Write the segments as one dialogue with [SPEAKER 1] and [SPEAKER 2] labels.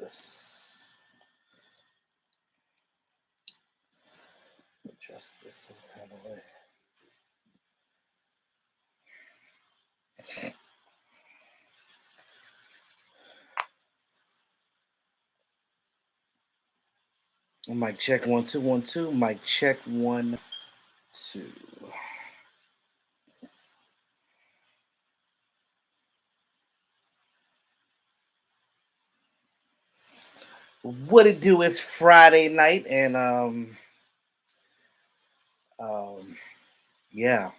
[SPEAKER 1] this. Adjust this some kind of way. Mic check 1 2 1 2. Mic check 1 2. What it do is Friday night, and yeah,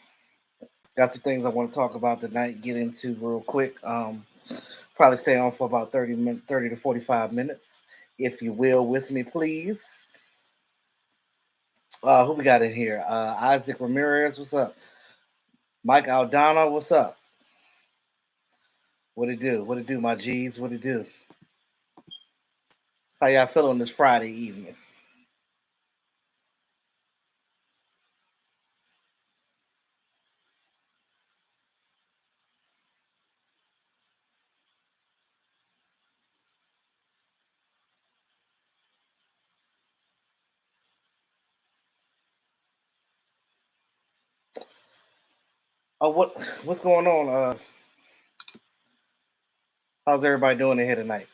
[SPEAKER 1] got some things I want to talk about tonight. Get into real quick. Probably stay on for about 30 to 45 minutes, if you will, with me, please. Who we got in here? Isaac Ramirez, what's up? Mike Aldana, what's up? What it do? What it do, my G's? What it do? How y'all feeling this Friday evening? Oh, what's going on? How's everybody doing in here tonight?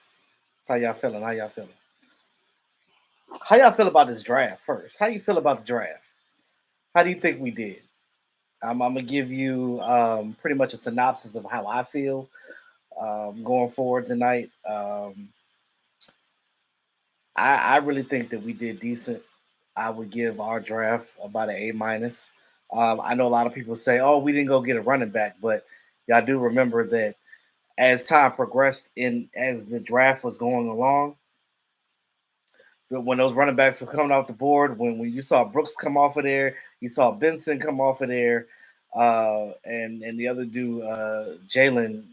[SPEAKER 1] How y'all feeling? How y'all feeling? How y'all feel about this draft first? How you feel about the draft? How do you think we did? I'm gonna give you pretty much a synopsis of how I feel going forward tonight. I really think that we did decent. I would give our draft about an A minus. I know a lot of people say, "Oh, we didn't go get a running back," but y'all do remember that as time progressed in as the draft was going along, when those running backs were coming off the board, when you saw Brooks come off of there, you saw Benson come off of there, and the other dude, Jalen.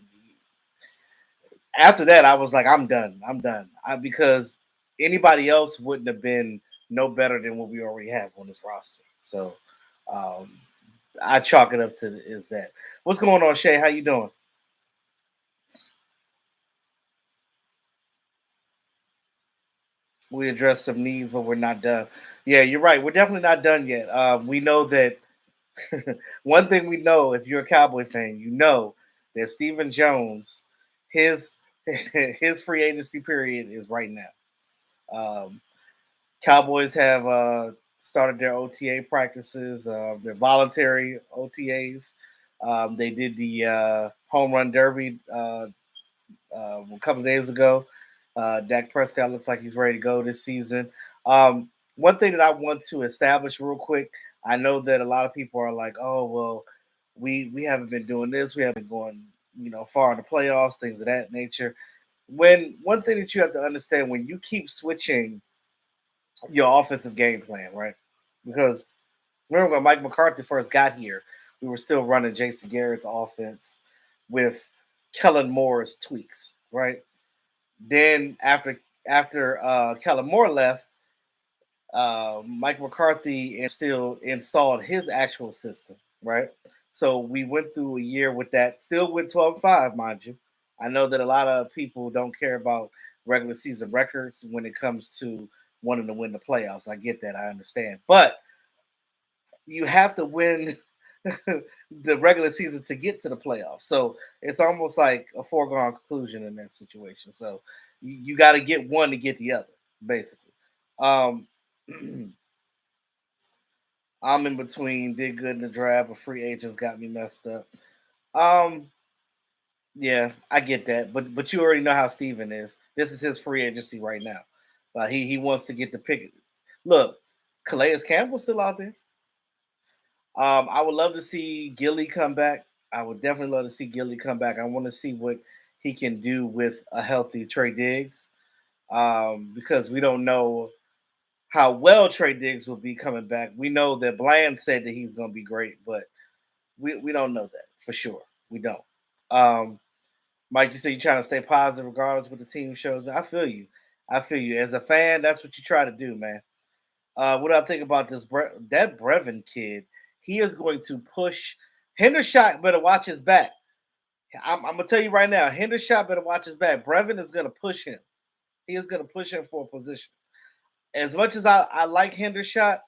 [SPEAKER 1] After that, I was like, I'm done. I'm done. Because anybody else wouldn't have been no better than what we already have on this roster. So um, I chalk it up to is that. What's going on, Shay? How you doing? We addressed some needs, but we're not done. Yeah, you're right. We're definitely not done yet. We know that one thing we know, if you're a Cowboy fan, you know that Stephen Jones, his his free agency period is right now. Um, Cowboys have started their OTA practices, their voluntary OTAs. They did the home run derby a couple of days ago. Dak Prescott looks like he's ready to go this season. One thing that I want to establish real quick, I know that a lot of people are like, "Oh, well, we haven't been doing this. We haven't been going, far in the playoffs, things of that nature." When one thing that you have to understand when you keep switching your offensive game plan, right? Because remember when Mike McCarthy first got here, we were still running Jason Garrett's offense with Kellen Moore's tweaks, right? Then after Kellen Moore left, Mike McCarthy still installed his actual system, right? So we went through a year with that, still with 12-5, mind you. I know that a lot of people don't care about regular season records when it comes to wanting to win the playoffs. I get that, I understand. But you have to win the regular season to get to the playoffs. So it's almost like a foregone conclusion in that situation. So you got to get one to get the other, basically. Um, I'm in between. Did good in the draft, but free agents got me messed up. Um, yeah, I get that, but you already know how Steven is. This is his free agency right now. He wants to get the pick. Look, Calais Campbell's still out there. I would love to see Gilly come back. I would definitely love to see Gilly come back. I want to see what he can do with a healthy Trey Diggs, because we don't know how well Trey Diggs will be coming back. We know that Bland said that he's going to be great, but we don't know that for sure. We don't. Um, Mike, you say you're trying to stay positive regardless of what the team shows. Man, I feel you. I feel you. As a fan, that's what you try to do, man. What do I think about this? That Brevin kid, he is going to push. Hendershot better watch his back. I'm gonna tell you right now, Hendershot better watch his back. Brevin is gonna push him. He is going to push him for a position. As much as I like Hendershot,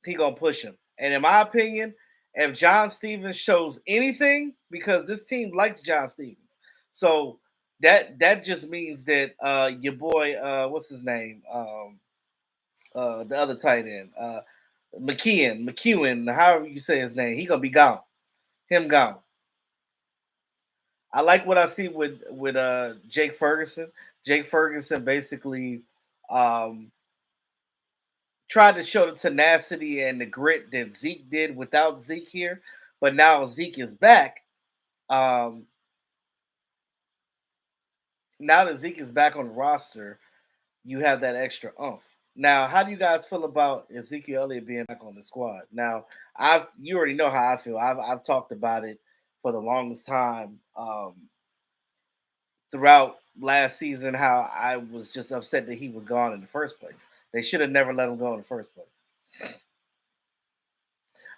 [SPEAKER 1] he gonna push him. And in my opinion, if John Stevens shows anything, because this team likes John Stevens, so that just means that your boy, what's his name, the other tight end, McEwen, however you say his name, he gonna be gone. Him gone. I like what I see with Jake Ferguson. Jake Ferguson basically um, tried to show the tenacity and the grit that Zeke did without Zeke here, but now Zeke is back. Um, now that Zeke is back on the roster, you have that extra oomph. Now, how do you guys feel about Ezekiel Elliott being back on the squad? Now, you already know how I feel. I've talked about it for the longest time throughout last season. How I was just upset that he was gone in the first place. They should have never let him go in the first place.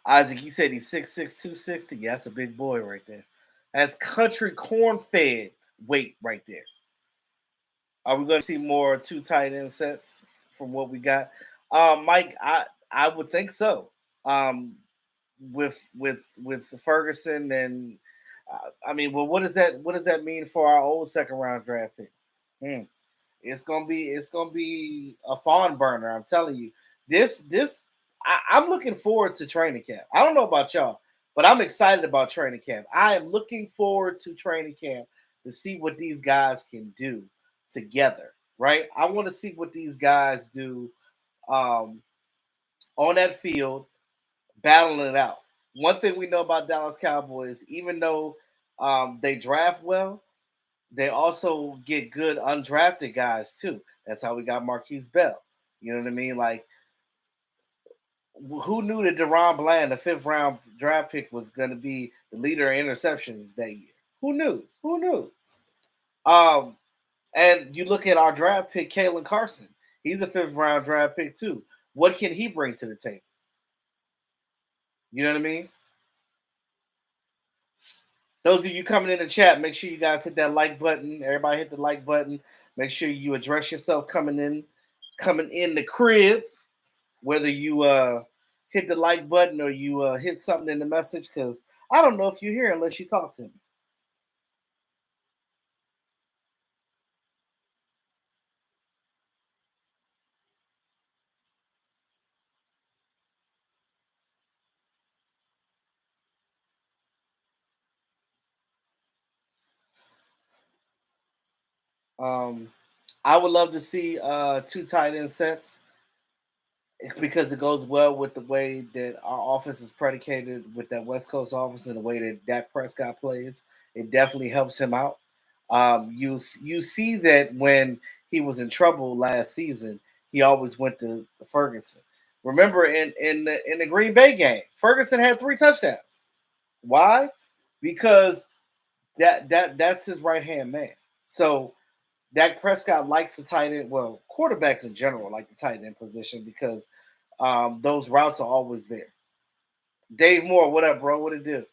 [SPEAKER 1] Isaac, you said he's 6'6", 260. Yeah, that's a big boy right there. That's country corn fed weight right there. Are we going to see more two tight end sets from what we got? Mike, I would think so. Um, with Ferguson and I mean, well, what does that mean for our old second round draft pick? Hmm. It's gonna be a fawn burner. I'm telling you. I'm looking forward to training camp. I don't know about y'all, but I'm excited about training camp. I am looking forward to training camp to see what these guys can do together. Right? I want to see what these guys do um, on that field, battling it out. One thing we know about Dallas Cowboys, even though they draft well, they also get good undrafted guys too. That's how we got Marquise Bell. You know what I mean? Like, who knew that Deron Bland, the fifth round draft pick, was going to be the leader in interceptions that year? Who knew? Who knew? Um, and you look at our draft pick, Kalen Carson. He's a fifth round draft pick too. What can he bring to the table? You know what I mean? Those of you coming in the chat, make sure you guys hit that like button. Everybody hit the like button. Make sure you address yourself coming in the crib. Whether you hit the like button or you hit something in the message, because I don't know if you're here unless you talk to me. Um, I would love to see two tight end sets because it goes well with the way that our offense is predicated with that West Coast offense and the way that Dak Prescott plays. It definitely helps him out. You see that when he was in trouble last season, he always went to Ferguson. Remember in the Green Bay game, Ferguson had 3 touchdowns. Why? Because that's his right hand man. So Dak Prescott likes the tight end. Well, quarterbacks in general like the tight end position because those routes are always there. Dave Moore, what up, bro? What it do?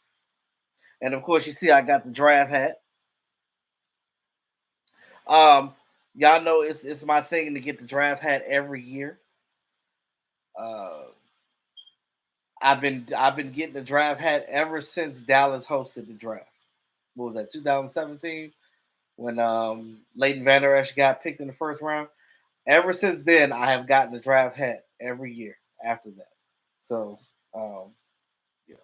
[SPEAKER 1] And of course, you see I got the draft hat. Um, y'all know it's my thing to get the draft hat every year. Uh, I've been getting the draft hat ever since Dallas hosted the draft. What was that? 2017 when Leighton Vander Esch got picked in the first round. Ever since then, I have gotten the draft hat every year after that. So, yeah.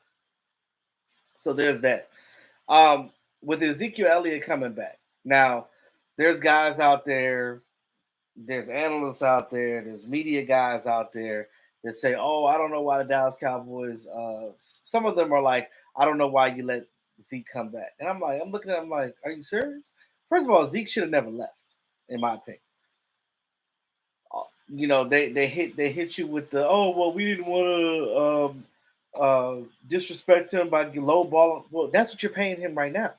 [SPEAKER 1] So there's that. Um, with Ezekiel Elliott coming back now, there's guys out there, there's analysts out there, there's media guys out there that say, "Oh, I don't know why the Dallas Cowboys." Some of them are like, "I don't know why you let Zeke come back," and I'm looking at him like, "Are you serious?" First of all, Zeke should have never left, in my opinion. They hit you with the, "Oh, well, we didn't want to disrespect him by low ball." Well, that's what you're paying him right now.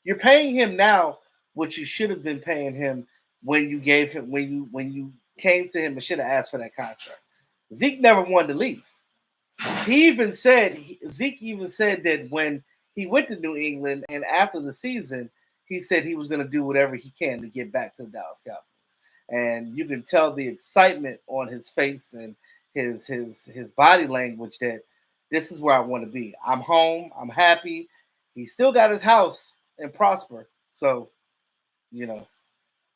[SPEAKER 1] You're paying him now what you should have been paying him when you gave him when you came to him and should have asked for that contract. Zeke never wanted to leave. Zeke even said that when he went to New England and after the season, he said he was going to do whatever he can to get back to the Dallas Cowboys. and you can tell the excitement on his face and his body language that this is where I want to be. I'm home. I'm happy. He still got his house and Prosper. So, you know.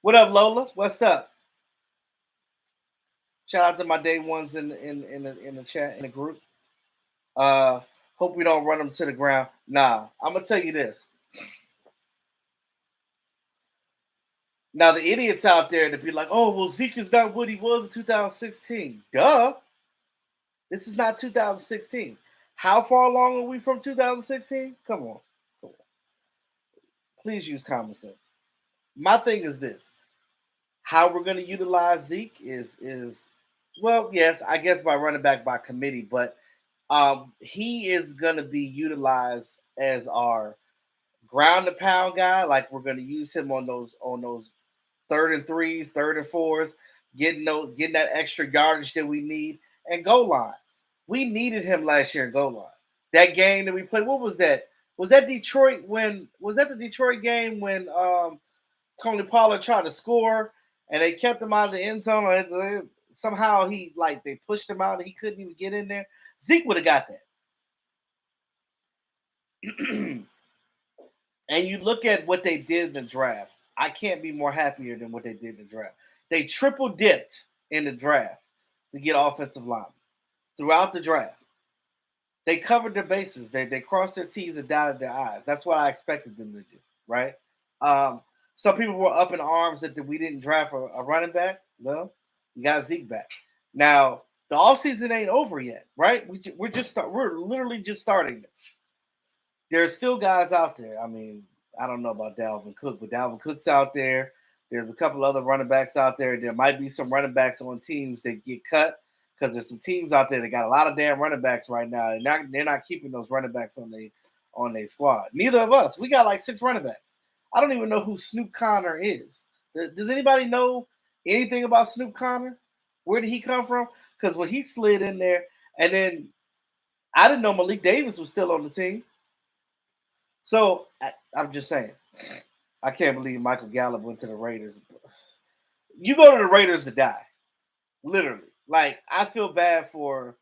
[SPEAKER 1] What up, Lola? What's up? Shout out to my day ones in the chat in the group. Uh Hope we don't run them to the ground. Nah, I'm gonna tell you this. Now the idiots out there to be like, oh well, Zeke is not what he was in 2016. Duh. This is not 2016. How far along are we from 2016? Come on. Come on. Please use common sense. My thing is this. How we're going to utilize Zeke is well, yes, I guess by running back by committee, but he is going to be utilized as our ground and pound guy. Like we're going to use him on those third and threes, third and fours, getting that extra yardage that we need, and goal line. We needed him last year in goal line. That game that we played, what was that? Was that Detroit when was that the Detroit game when Tony Pollard tried to score and they kept him out of the end zone? Somehow they pushed him out and he couldn't even get in there. Zeke would have got that. And you look at what they did in the draft. I can't be more happier than what they did in the draft. They triple dipped in the draft to get offensive linemen throughout the draft. They covered their bases. They crossed their T's and dotted their I's. That's what I expected them to do, right? Um, some people were up in arms that we didn't draft a running back. Well, you got Zeke back. Now, the offseason ain't over yet, right? We're literally just starting this. There's still guys out there. I mean, I don't know about Dalvin Cook, but Dalvin Cook's out there. There's a couple other running backs out there. There might be some running backs on teams that get cut because there's some teams out there that got a lot of damn running backs right now, and they're not keeping those running backs on their squad. Neither of us. We got like 6 running backs. I don't even know who Snoop Connor is. Does anybody know anything about Snoop Connor? Where did he come from? Because when he slid in there, and then I didn't know Malik Davis was still on the team. So I'm just saying, I can't believe Michael Gallup went to the Raiders. You go to the Raiders to die, literally. Like I feel bad for.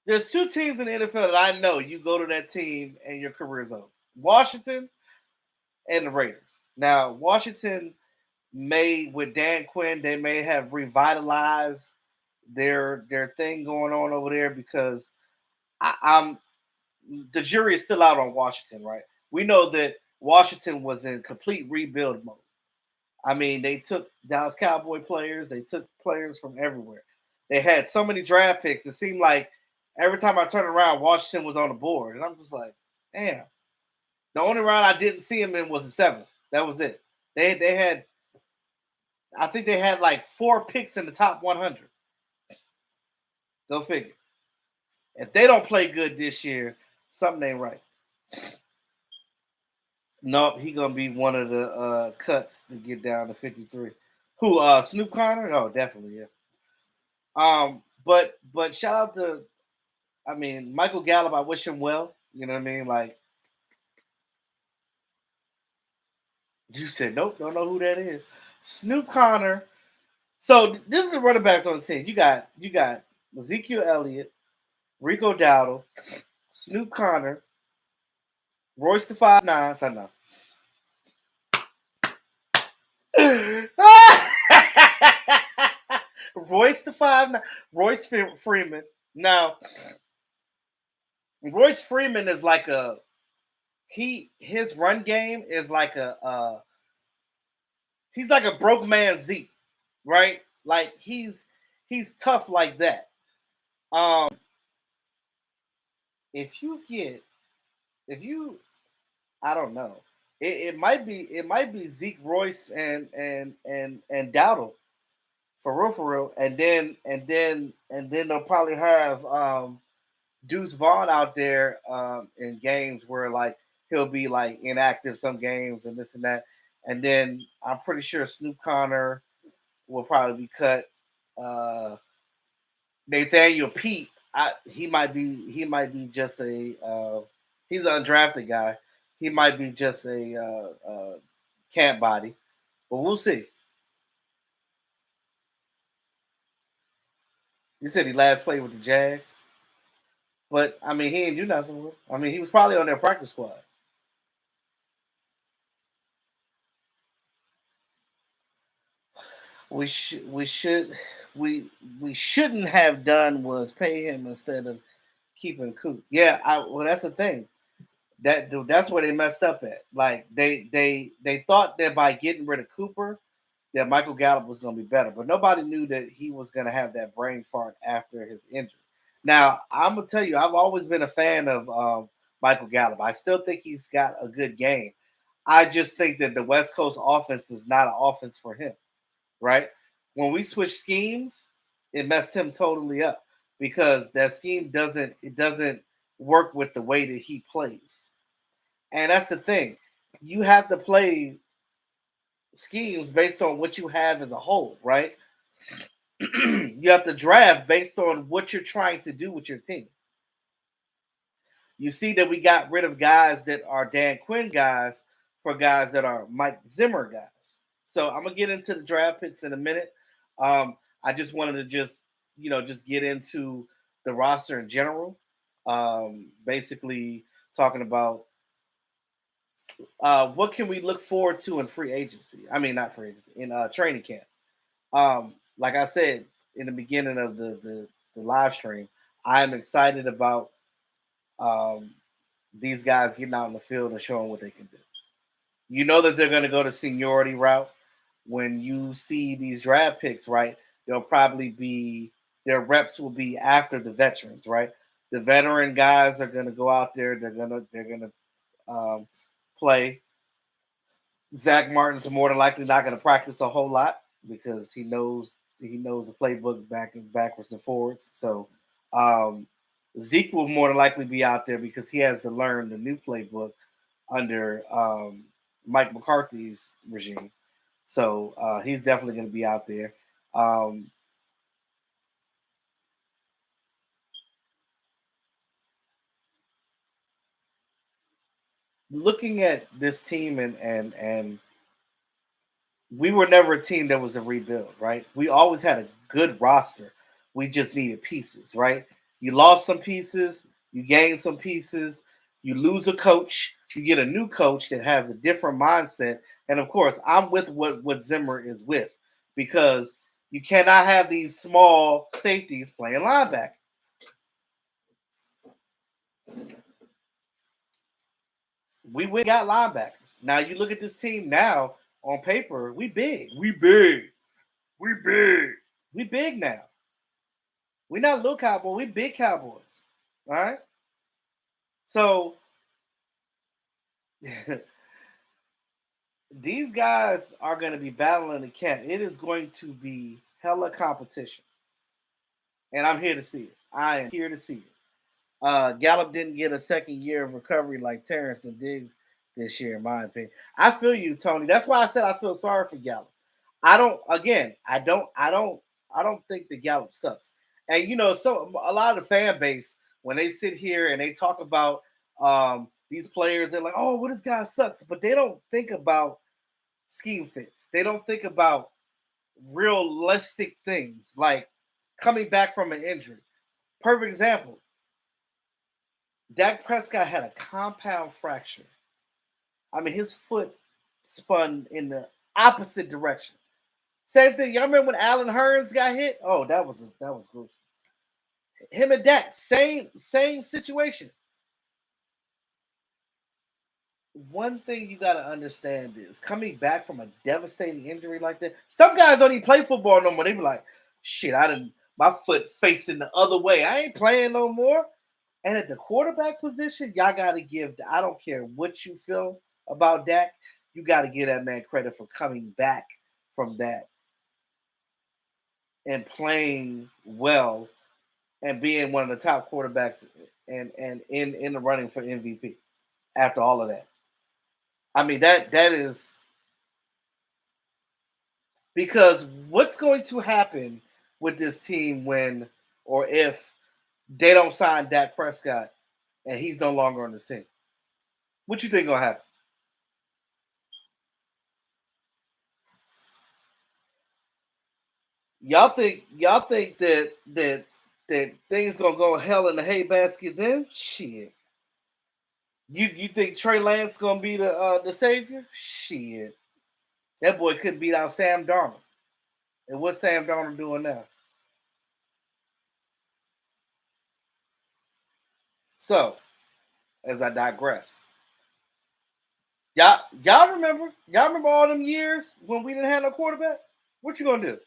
[SPEAKER 1] There's 2 teams in the NFL that I know you go to that team and your career's over: Washington and the Raiders. Now Washington may with Dan Quinn, they may have revitalized their thing going on over there because I'm the jury is still out on Washington, right? We know that Washington was in complete rebuild mode. I mean, they took Dallas Cowboy players, they took players from everywhere. They had so many draft picks. It seemed like every time I turned around, Washington was on the board. And I'm just like, damn. The only round I didn't see him in was the 7th. That was it. They had, I think they had like 4 picks in the top 100. Go figure. If they don't play good this year, something ain't right. Nope, he gonna be one of the cuts to get down to 53. Who Snoop Connor? Oh, definitely, yeah. But shout out to I mean Michael Gallup, I wish him well. You know what I mean? Like you said, nope, don't know who that is. Snoop Connor. So this is the running backs on the team. You got Ezekiel Elliott, Rico Dowdle, Snoop Connor, Royce the 5'9". I know. Royce the 5'9", Royce Freeman. Now, Royce Freeman is like his run game is like he's like a broke man Zeke, right? Like he's tough like that. Um, if you get if you I don't know. It might be Zeke Royce and Dowdle for real. And then they'll probably have Deuce Vaughn out there in games where like he'll be like inactive some games and this and that. And then I'm pretty sure Snoop Connor will probably be cut. Nathaniel Pete, he might be just a he's an undrafted guy. He might be just a camp body, but we'll see. You said he last played with the Jags, but I mean he didn't do nothing with. I mean he was probably on their practice squad. We we shouldn't have done was pay him instead of keeping Coop. Yeah, well that's the thing. That's where they messed up at. Like they thought that by getting rid of Cooper, that Michael Gallup was going to be better, but nobody knew that he was going to have that brain fart after his injury. Now I'm gonna tell you, I've always been a fan of Michael Gallup. I still think he's got a good game. I just think that the West Coast offense is not an offense for him, right? When we switch schemes, it messed him totally up because that scheme doesn't work with the way that he plays. And that's the thing. You have to play schemes based on what you have as a whole, right? You have to draft based on what you're trying to do with your team. You see that we got rid of guys that are Dan Quinn guys for guys that are Mike Zimmer guys. So I'm gonna get into the draft picks in a minute. I just wanted to just get into the roster in general. Basically talking about what can we look forward to in free agency? I mean, not free agency, in training camp. Like I said in the beginning of the live stream, I'm excited about um, these guys getting out in the field and showing what they can do. You know that they're going to go the seniority route. When you see these draft picks, right, they'll probably be their reps will be after the veterans, right? The veteran guys are going to go out there. They're gonna play. Zach Martin's more than likely not going to practice a whole lot because he knows the playbook back and backwards and forwards. So um, Zeke will more than likely be out there because he has to learn the new playbook under Mike McCarthy's regime. So he's definitely going to be out there. Um, Looking at this team and we were never a team that was a rebuild, right? We always had a good roster. We just needed pieces, right? You lost some pieces, you gain some pieces, you lose a coach, you get a new coach that has a different mindset. And of course, I'm with what Zimmer is with because you cannot have these small safeties playing linebacker. We went got linebackers. Now you look at this team now on paper, we big. We big. We big. We big now. We're not little cowboy. We big cowboys. All right. So these guys are going to be battling the camp. It is going to be hella competition, and I'm here to see it. I am here to see it. Gallup didn't get a second year of recovery like Terrence and Diggs this year, in my opinion. I feel you, Tony. That's why I said I feel sorry for Gallup. I don't. Again, I don't think the Gallup sucks. And so a lot of the fan base when they sit here and they talk about these players, they're like, "Oh, well, this guy sucks," but they don't think about scheme fits. They don't think about realistic things like coming back from an injury. Perfect example. Dak Prescott had a compound fracture. I mean, his foot spun in the opposite direction. Same thing. Y'all remember when Alan Hearns got hit? Oh, that was gruesome. Him and Dak, same situation. One thing you got to understand is coming back from a devastating injury like that. Some guys don't even play football no more. They be like, "Shit, I didn't. My foot facing the other way. I ain't playing no more." And at the quarterback position, y'all got to give. I don't care what you feel about Dak. You got to give that man credit for coming back from that and playing well and being one of the top quarterbacks and in the running for MVP after all of that. I mean that is because what's going to happen with this team when or if they don't sign Dak Prescott and he's no longer on this team? What you think gonna happen? Y'all think that that things gonna go hell in the hay basket. Then shit, you think Trey Lance gonna be the savior? Shit, that boy couldn't beat out Sam Darnold. And what's Sam Darnold doing now? So, as I digress, y'all remember all them years when we didn't have no quarterback? What you gonna do?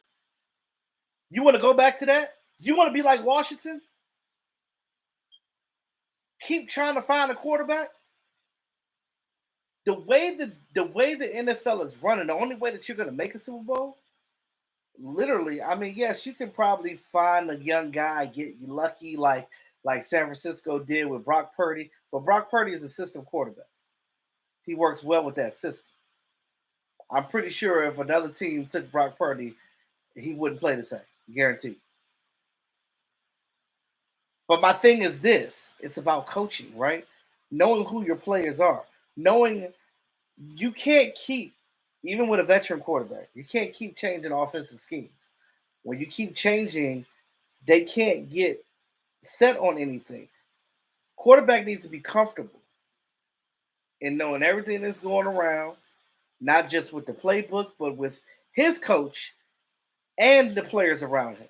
[SPEAKER 1] You want to go back to that? You want to be like Washington? Keep trying to find a quarterback? The way the NFL is running, the only way that you're gonna make a Super Bowl, literally, I mean, yes, you can probably find a young guy, get lucky like San Francisco did with Brock Purdy, but Brock Purdy is a system quarterback. He works well with that system. I'm pretty sure if another team took Brock Purdy, he wouldn't play the same, guaranteed. But my thing is this: it's about coaching, right? Knowing who your players are, knowing you can't keep, even with a veteran quarterback, you can't keep changing offensive schemes. When you keep changing, they can't get set on anything. Quarterback needs to be comfortable in knowing everything that's going around, not just with the playbook, but with his coach and the players around him.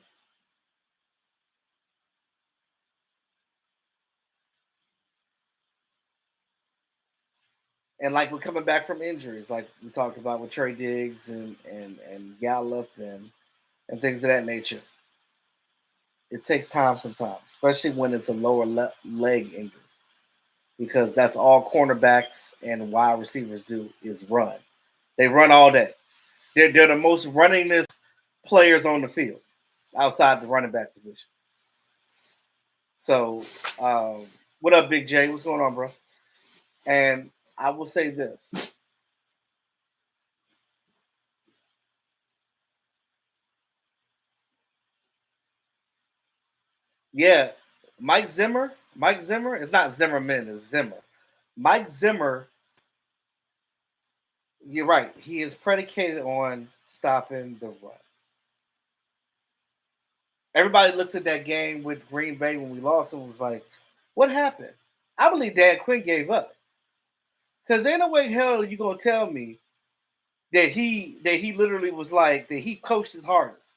[SPEAKER 1] And like we're coming back from injuries, like we talked about with Trey Diggs and Gallup and things of that nature. It takes time sometimes, especially when it's a lower leg injury, because that's all cornerbacks and wide receivers do is run. They run all day. They're the most runningest players on the field outside the running back position. So, what up, Big J? What's going on, bro? And I will say this. Yeah, Mike Zimmer, it's not Zimmerman, it's Zimmer. Mike Zimmer, you're right. He is predicated on stopping the run. Everybody looks at that game with Green Bay when we lost and was like, what happened? I believe Dan Quinn gave up. Because ain't no way hell you gonna tell me that he literally was like that he coached his hardest.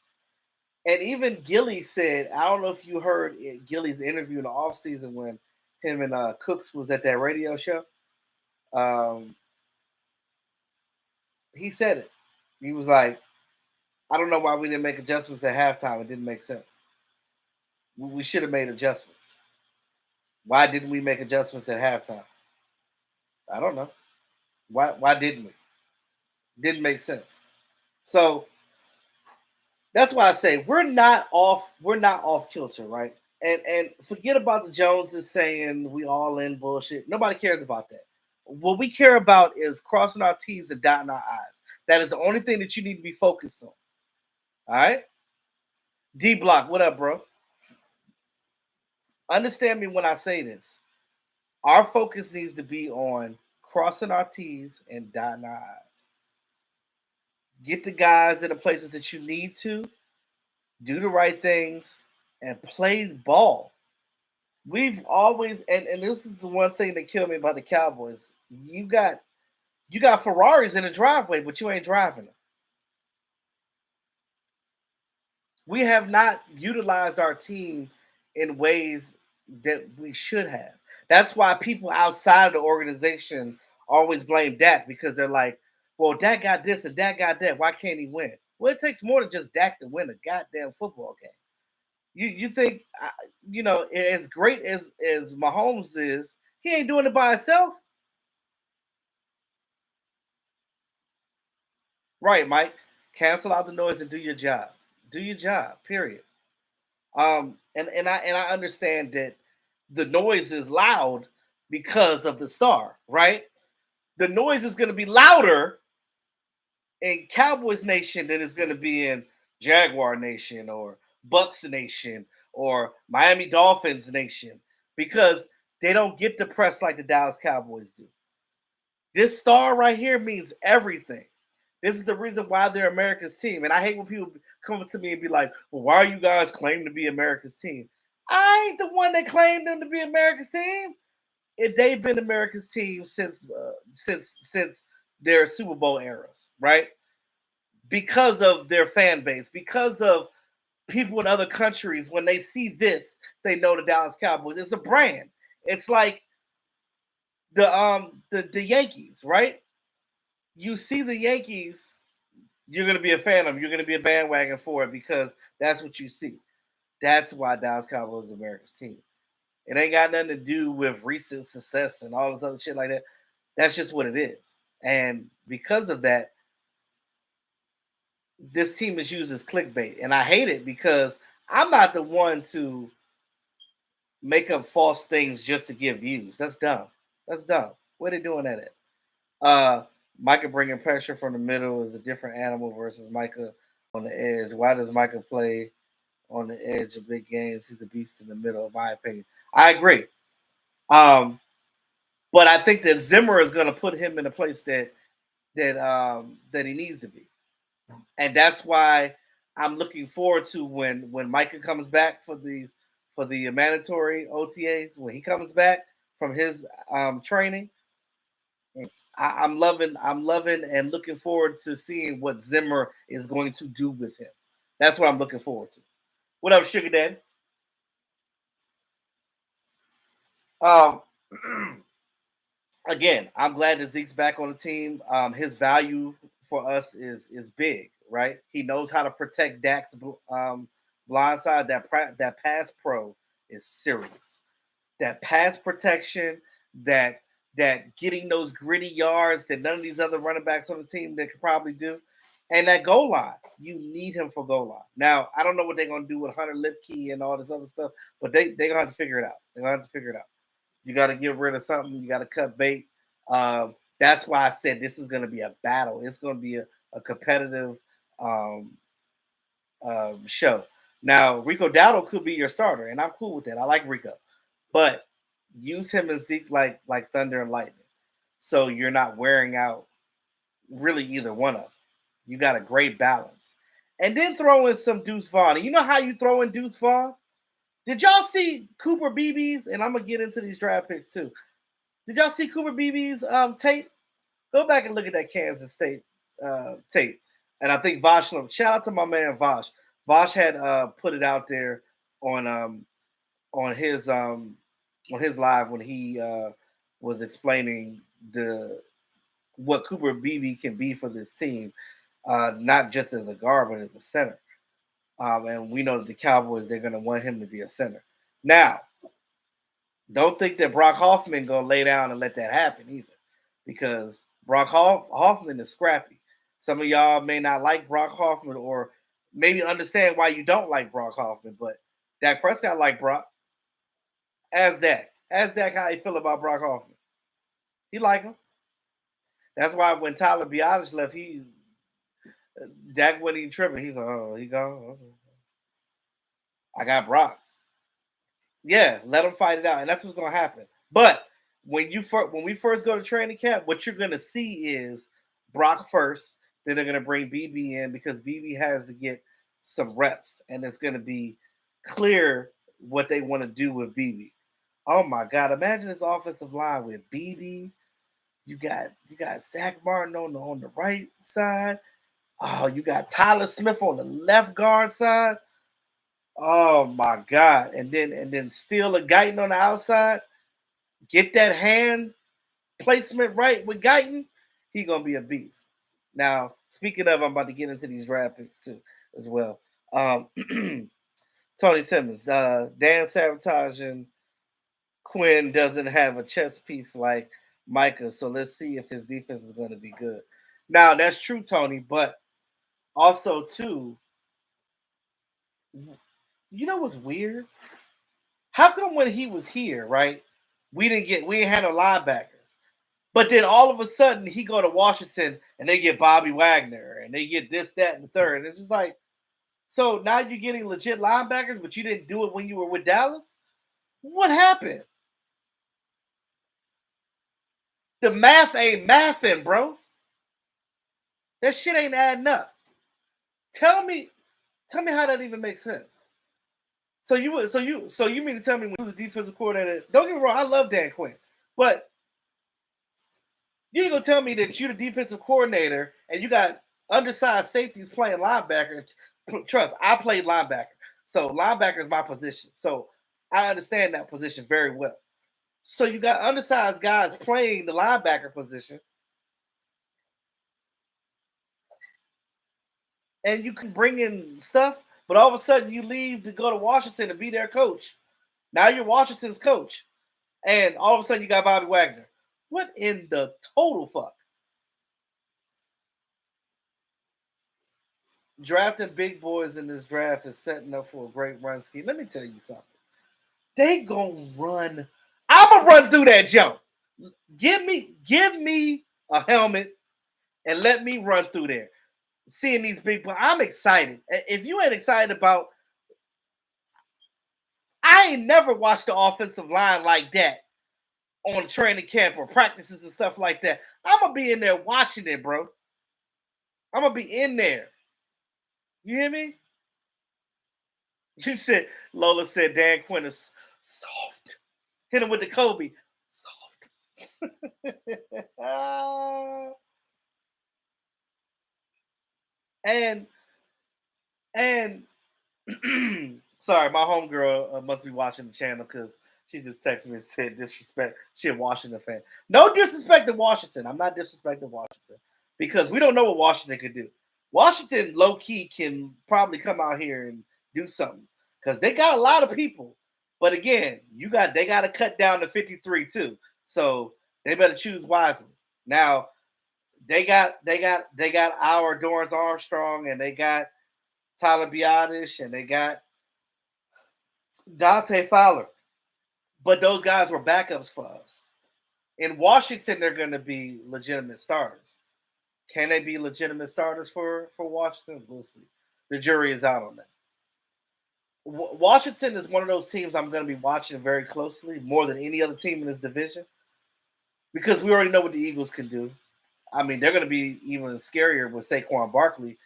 [SPEAKER 1] And even Gilly said, I don't know if you heard Gilly's interview in the offseason when him and Cooks was at that radio show. Um, he said it. He was like, I don't know why we didn't make adjustments at halftime. It didn't make sense. We should have made adjustments. Why didn't we make adjustments at halftime? I don't know. Why didn't we? Didn't make sense. So that's why I say we're not off kilter, right? And forget about the Joneses saying we all in bullshit. Nobody cares about that. What we care about is crossing our T's and dotting our I's. That is the only thing that you need to be focused on. All right? D Block, what up, bro? Understand me when I say this. Our focus needs to be on crossing our T's and dotting our I's. Get the guys in the places that you need to, do the right things, and play ball. We've always and this is the one thing that killed me about the Cowboys. You got Ferraris in the driveway, but you ain't driving them. We have not utilized our team in ways that we should have. That's why people outside of the organization always blame Dak because they're like, well, Dak got this and Dak got that. Why can't he win? Well, it takes more than just Dak to win a goddamn football game. You think as great as Mahomes is, he ain't doing it by himself, right, Mike? Cancel out the noise and do your job. Do your job. Period. And I understand that the noise is loud because of the star, right? The noise is going to be louder in Cowboys Nation than it's going to be in Jaguar Nation or Bucks Nation or Miami Dolphins Nation because they don't get the press like the Dallas Cowboys do. This star right here means everything. This is the reason why they're America's team. And I hate when people come up to me and be like, well, why are you guys claiming to be America's team? I ain't the one that claimed them to be America's team. They've been America's team since their Super Bowl eras, right? Because of their fan base, because of people in other countries, when they see this, they know the Dallas Cowboys. It's a brand. It's like the Yankees, right? You see the Yankees, you're gonna be a fan of them. You're gonna be a bandwagon for it because that's what you see. That's why Dallas Cowboys is America's team. It ain't got nothing to do with recent success and all this other shit like that. That's just what it is. And because of that, this team is used as clickbait. And I hate it because I'm not the one to make up false things just to get views. That's dumb. That's dumb. Where they doing that at? Uh Micah bringing pressure from the middle is a different animal versus Micah on the edge. Why does Micah play on the edge of big games? He's a beast in the middle, in my opinion. I agree. Um, but I think that Zimmer is going to put him in a place that he needs to be, and that's why I'm looking forward to when Micah comes back for the mandatory OTAs. When he comes back from his training, I'm loving and looking forward to seeing what Zimmer is going to do with him. That's what I'm looking forward to. What up, Sugar Dad? Um, again, I'm glad that Zeke's back on the team. His value for us is big, right? He knows how to protect Dak's blind side. That pass pro is serious. That pass protection, that that getting those gritty yards that none of these other running backs on the team that could probably do, and that goal line. You need him for goal line. Now, I don't know what they're gonna do with Hunter Lipke and all this other stuff, but they're gonna have to figure it out. They're gonna have to figure it out. You got to get rid of something. You got to cut bait. That's why I said this is going to be a battle. It's going to be a competitive um, show. Now, Rico Dowdle could be your starter, and I'm cool with that. I like Rico, but use him and Zeke like thunder and lightning, so you're not wearing out really either one of them. You got a great balance, and then throw in some Deuce Vaughn. And you know how you throw in Deuce Vaughn? Did y'all see Cooper BB's? And I'm gonna get into these draft picks too. Did y'all see Cooper BB's tape? Go back and look at that Kansas State tape. And I think Vosh, shout out to my man Vosh. Vosh had put it out there on um, on his um, on his live when he was explaining the what Cooper BB can be for this team, not just as a guard but as a center. And we know that the Cowboys they're going to want him to be a center. Now, don't think that Brock Hoffman gonna lay down and let that happen either, because Hoffman is scrappy. Some of y'all may not like Brock Hoffman, or maybe understand why you don't like Brock Hoffman, but Dak Prescott like Brock. Ask Dak how he feel about Brock Hoffman. He like him. That's why when Tyler Biadasz left, Dak wasn't even tripping. He's like, oh, he gone. I got Brock. Yeah, let them fight it out, and that's what's gonna happen. But when we first go to training camp, what you're gonna see is Brock first. Then they're gonna bring BB in because BB has to get some reps, and it's gonna be clear what they want to do with BB. Oh my God! Imagine this offensive line with BB. You got Zach Martin on the right side. Oh, you got Tyler Smith on the left guard side. Oh my God! And then steal a Guyton on the outside. Get that hand placement right with Guyton. He gonna be a beast. Now, speaking of, I'm about to get into these draft picks too as well. Um, Tony Simmons, Dan Sabotage and Quinn doesn't have a chess piece like Micah, so let's see if his defense is going to be good. Now, that's true, Tony, but also too, you know what's weird? How come when he was here, right? We didn't have no linebackers. But then all of a sudden he go to Washington and they get Bobby Wagner and they get this, that, and the third. And it's just like, so now you're getting legit linebackers, but you didn't do it when you were with Dallas? What happened? The math ain't mathing, bro. That shit ain't adding up. Tell me, tell me how that even makes sense. So you mean to tell me when you was the defensive coordinator? Don't get me wrong, I love Dan Quinn, but you ain't gonna tell me that you the defensive coordinator and you got undersized safeties playing linebacker. Trust, I played linebacker, so linebacker is my position. So I understand that position very well. So you got undersized guys playing the linebacker position, and you can bring in stuff, but all of a sudden you leave to go to Washington and be their coach. Now you're Washington's coach, and all of a sudden you got Bobby Wagner. What in the total fuck? Drafting big boys in this draft is setting up for a great run scheme. Let me tell you something. They gonna run. I'ma run through that jump. Give me a helmet and let me run through there. Seeing these big boys, I'm excited. If you ain't excited about, I ain't never watched the offensive line like that on training camp or practices and stuff like that. I'm gonna be in there watching it, bro. I'm gonna be in there. You hear me? You said Lola said Dan Quinn is soft. Hit him with the Kobe. Soft. and and sorry, my homegirl must be watching the channel because she just texted me and said disrespect. She a Washington fan. No disrespect to Washington. I'm not disrespecting Washington because we don't know what Washington could do. Washington low key can probably come out here and do something because they got a lot of people. But again, they got to cut down to 53 too. So they better choose wisely. Now they got our Dorrance Armstrong and they got Tyler Biotish and they got Dante Fowler. But those guys were backups for us. In Washington, they're going to be legitimate starters. Can they be legitimate starters for Washington? We'll see. The jury is out on that. Washington is one of those teams I'm going to be watching very closely, more than any other team in this division, because we already know what the Eagles can do. I mean, they're going to be even scarier with Saquon Barkley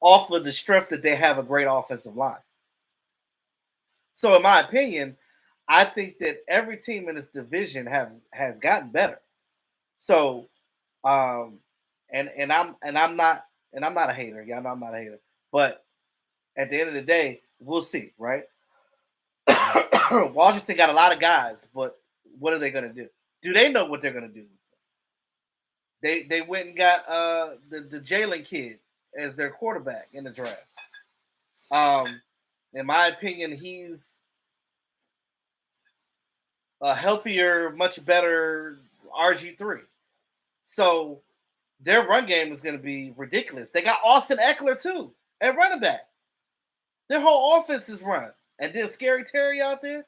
[SPEAKER 1] off of the strength that they have a great offensive line. So, in my opinion, I think that every team in this division has gotten better. So, um, I'm not a hater. Y'all know I'm not a hater. But at the end of the day, we'll see, right? Washington got a lot of guys, but what are they going to do? Do they know what they're going to do? They went and got the Jalen kid as their quarterback in the draft. In my opinion, he's a healthier, much better RG3. So their run game is going to be ridiculous. They got Austin Eckler too at running back. Their whole offense is run. And then Scary Terry out there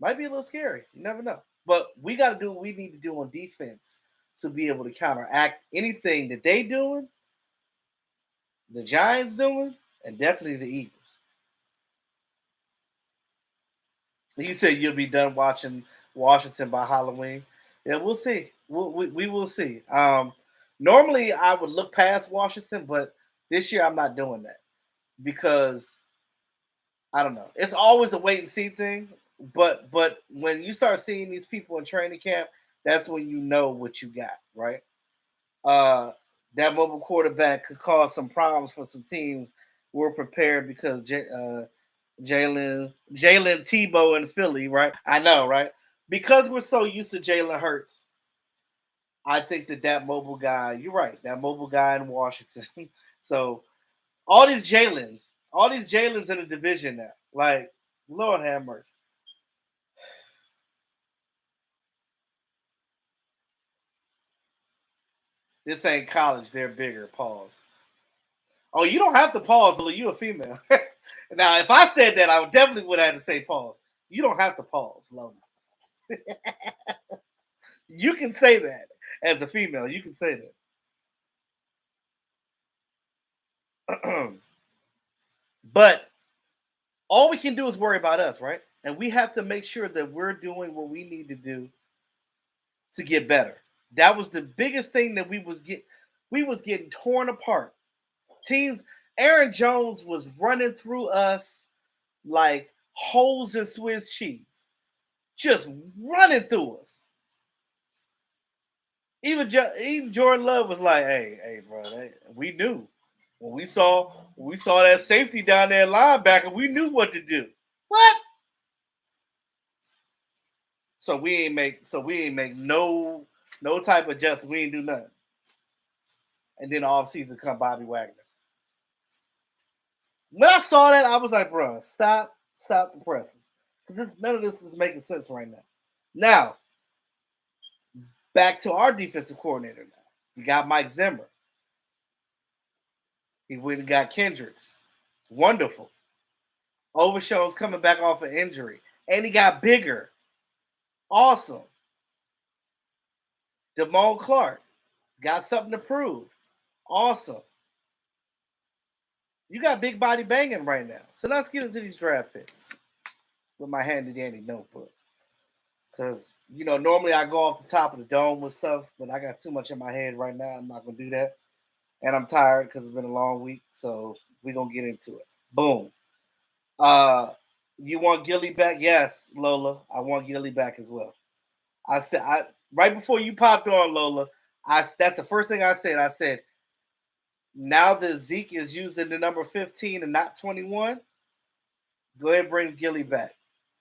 [SPEAKER 1] might be a little scary. You never know. But we got to do what we need to do on defense to be able to counteract anything that they doing, the Giants doing, and definitely the Eagles. You said you'll be done watching Washington by Halloween. Yeah, we'll see. We will see. Normally, I would look past Washington, but this year I'm not doing that because I don't know. It's always a wait and see thing. But when you start seeing these people in training camp, that's when you know what you got, right? Uh, that mobile quarterback could cause some problems for some teams. We're prepared because Jalen Tebow in Philly, right? I know, right? Because we're so used to Jalen Hurts, I think that mobile guy. You're right. That mobile guy in Washington. So all these Jalen's in the division now. Like, Lord have mercy. This ain't college. They're bigger. Pause. Oh, you don't have to pause, Lily. You a female. Now, if I said that, I would definitely would have to say pause. You don't have to pause, Lola. You can say that as a female. You can say that. But all we can do is worry about us, right? And we have to make sure that we're doing what we need to do to get better. That was the biggest thing that we was getting torn apart. Teams, Aaron Jones was running through us like holes in Swiss cheese, just running through us. Even Jordan Love was like, "Hey, bro, we knew when we saw that safety down there linebacker, we knew what to do." What? So we ain't make no type of adjustment. We ain't do nothing. And then off season come Bobby Wagner. When I saw that, I was like, "Bro, stop the presses, because none of this is making sense right now." Now back to our defensive coordinator. Now you got Mike Zimmer. He went and got Kendricks. Wonderful. Overshown's coming back off an injury, and he got bigger. Awesome. Damone Clark got something to prove. Awesome. You got big body banging right now. So let's get into these draft picks with my handy dandy notebook. Because, normally I go off the top of the dome with stuff, but I got too much in my head right now. I'm not going to do that. And I'm tired because it's been a long week. So we're going to get into it. Boom. You want Gilly back? Yes, Lola. I want Gilly back as well. I said, right before you popped on, Lola, that's the first thing I said. I said, now that Zeke is using the number 15 and not 21, go ahead and bring Gilly back.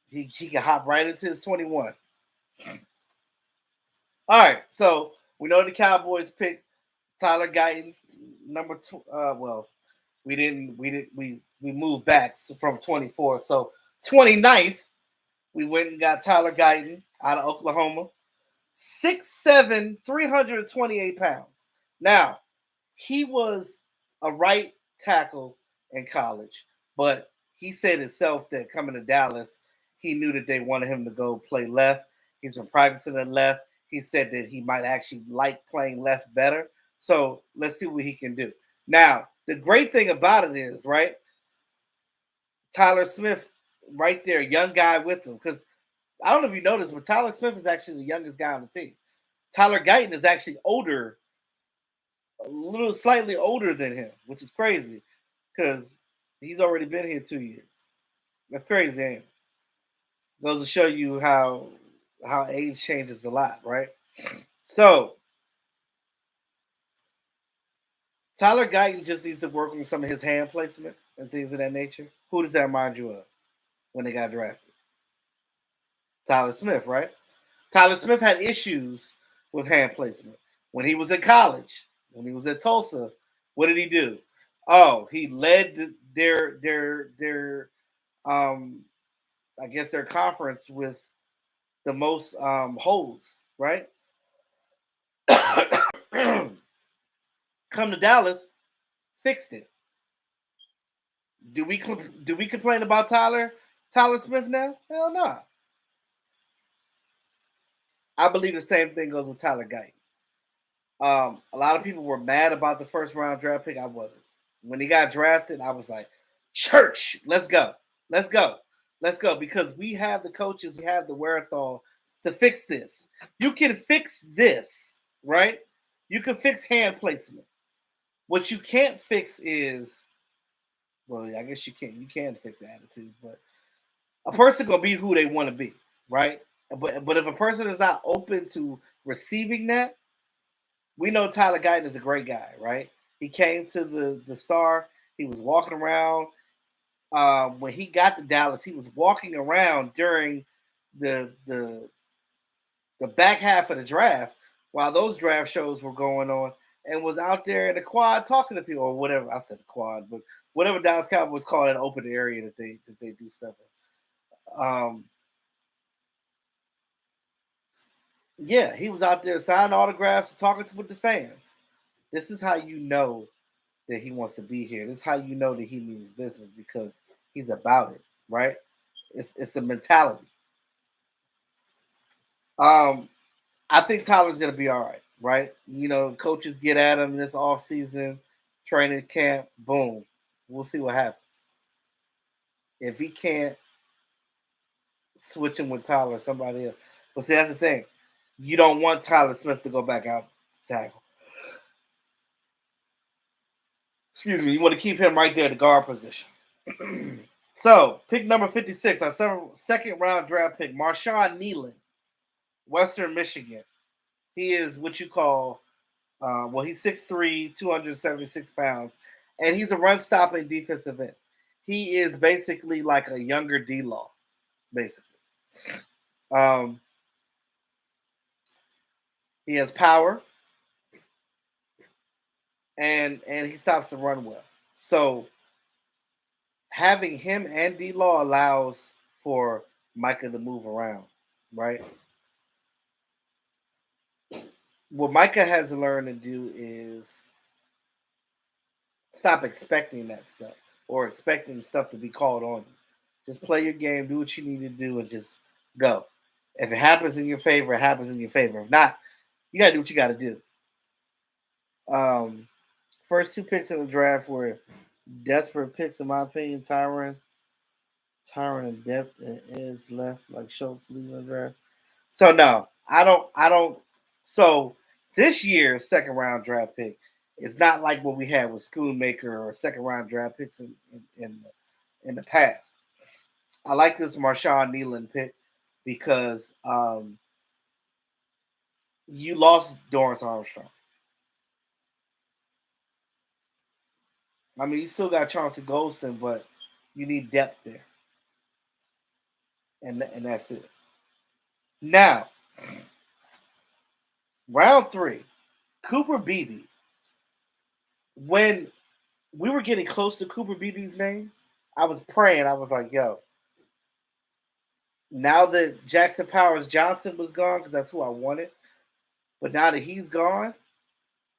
[SPEAKER 1] He can hop right into his 21. All right, so we know the Cowboys picked Tyler Guyton, number two. We moved back from 24. So 29th, we went and got Tyler Guyton out of Oklahoma. 6'7", 328 pounds. Now, he was a right tackle in college, but he said himself that coming to Dallas, he knew that they wanted him to go play left. He's been practicing at left. He said that he might actually like playing left better. So let's see what he can do. Now, the great thing about it is, right, Tyler Smith right there, young guy with him. Because I don't know if you noticed, but Tyler Smith is actually the youngest guy on the team. Tyler Guyton is actually older, a little slightly older than him, which is crazy because he's already been here 2 years. That's crazy, ain't it? Goes to show you how age changes a lot, right? So Tyler Guyton just needs to work on some of his hand placement and things of that nature. Who does that remind you of when they got drafted? Tyler Smith, right? Tyler Smith had issues with hand placement when he was in college. When he was at Tulsa, what did he do? Oh, he led their I guess their conference with the most holds, right? Come to Dallas, fixed it. Do we complain about Tyler Smith now? Hell no. I believe the same thing goes with Tyler Guyton. A lot of people were mad about the first round draft pick. I wasn't. When he got drafted, I was like, "Church, let's go, let's go, let's go," because we have the coaches, we have the wherewithal to fix this. You can fix this, right? You can fix hand placement. What you can't fix is, well, I guess you can. You can fix attitude, but a person gonna be who they want to be, right? But if a person is not open to receiving that, we know Tyler Guyton is a great guy, right? He came to the Star. He was walking around. When he got to Dallas, he was walking around during the the the back half of the draft while those draft shows were going on, and was out there in the quad talking to people or whatever. I said the quad, but whatever Dallas Cowboys call that open area that they do stuff in. Yeah, he was out there signing autographs, talking with the fans. This is how you know that he wants to be here. This is how you know that he means business because he's about it, right? It's a mentality. Um, I think Tyler's gonna be all right, right? Coaches get at him this off season, training camp, boom. We'll see what happens. If he can't switch him with Tyler, somebody else. But see, that's the thing. You don't want Tyler Smith to go back out to tackle. Excuse me. You want to keep him right there at the guard position. So, pick number 56, our second round draft pick, Marshawn Nealon, Western Michigan. He is what you call, he's 6'3", 276 pounds, and he's a run stopping defensive end. He is basically like a younger D Law, basically. Um, he has power, and he stops the run well. So having him and D Law allows for Micah to move around, right? What Micah has to learn to do is stop expecting that stuff or expecting stuff to be called on you. Just play your game, do what you need to do, and just go. If it happens in your favor, it happens in your favor. If not, you gotta do what you gotta do. Um, First two picks in the draft were desperate picks, in my opinion. Tyron and depth and edge left, like Schultz leaving the draft. So no, I don't. So this year's second round draft pick is not like what we had with Schoonmaker or second round draft picks in the past. I like this Marshawn Nealon pick because you lost Dorrance Armstrong. I mean, you still got Chauncey Goldston, but you need depth there, and that's it. Now, round three, Cooper Beebe. When we were getting close to Cooper Beebe's name, I was praying. I was like, yo, now that Jackson Powers Johnson was gone, because that's who I wanted, but now that he's gone,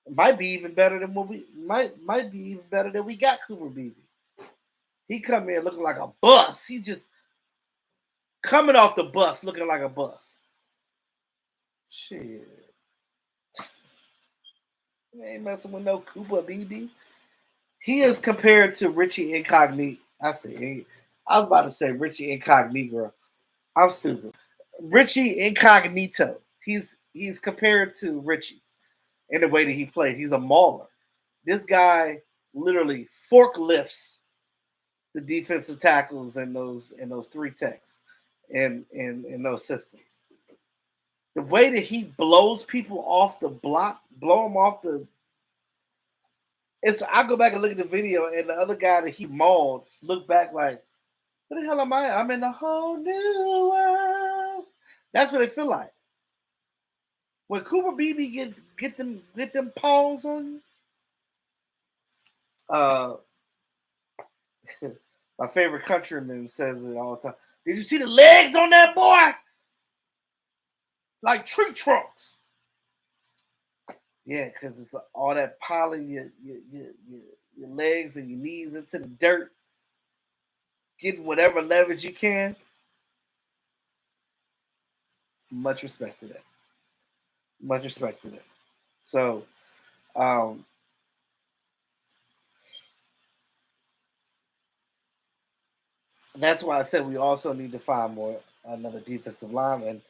[SPEAKER 1] it might be even better than what we might be even better than we got Cooper Beebe. He come in looking like a bus. He just coming off the bus looking like a bus. Shit. I ain't messing with no Cooper Beebe. He is compared to Richie Incognito. I was about to say Richie Incognito. I'm stupid. Richie Incognito. He's compared to Richie in the way that he plays. He's a mauler. This guy literally forklifts the defensive tackles in those three techs in those systems. The way that he blows people off the block, blow them off the. It's I go back and look at the video, and the other guy that he mauled look back like, "What the hell am I? I'm in a whole new world." That's what it feel like. When Cooper Beebe get them paws on you, uh, my favorite countryman says it all the time. Did you see the legs on that boy? Like tree trunks. Yeah, because it's all that piling your legs and your knees into the dirt, getting whatever leverage you can. Much respect to that. Much respect to that. So um, that's why I said we also need to find more another defensive lineman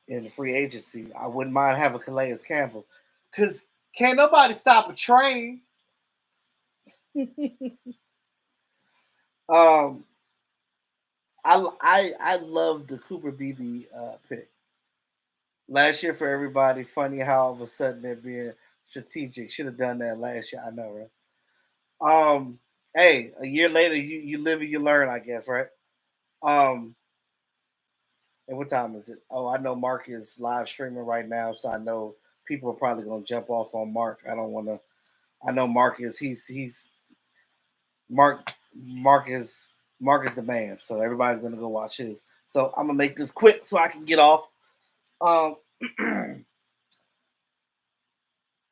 [SPEAKER 1] in the free agency. I wouldn't mind having Calais Campbell because can't nobody stop a train. um, I love the Cooper Beebe pick last year for everybody. Funny how all of a sudden they're being strategic. Should have done that last year. I know, right? Hey, a year later you live and you learn, I guess, right? Um, and what time is it? Oh, I know Mark is live streaming right now, so I know people are probably gonna jump off on Mark. I don't want to. I know Mark is he's Mark Mark is the man, so everybody's gonna go watch his. So I'm gonna make this quick so I can get off. Um,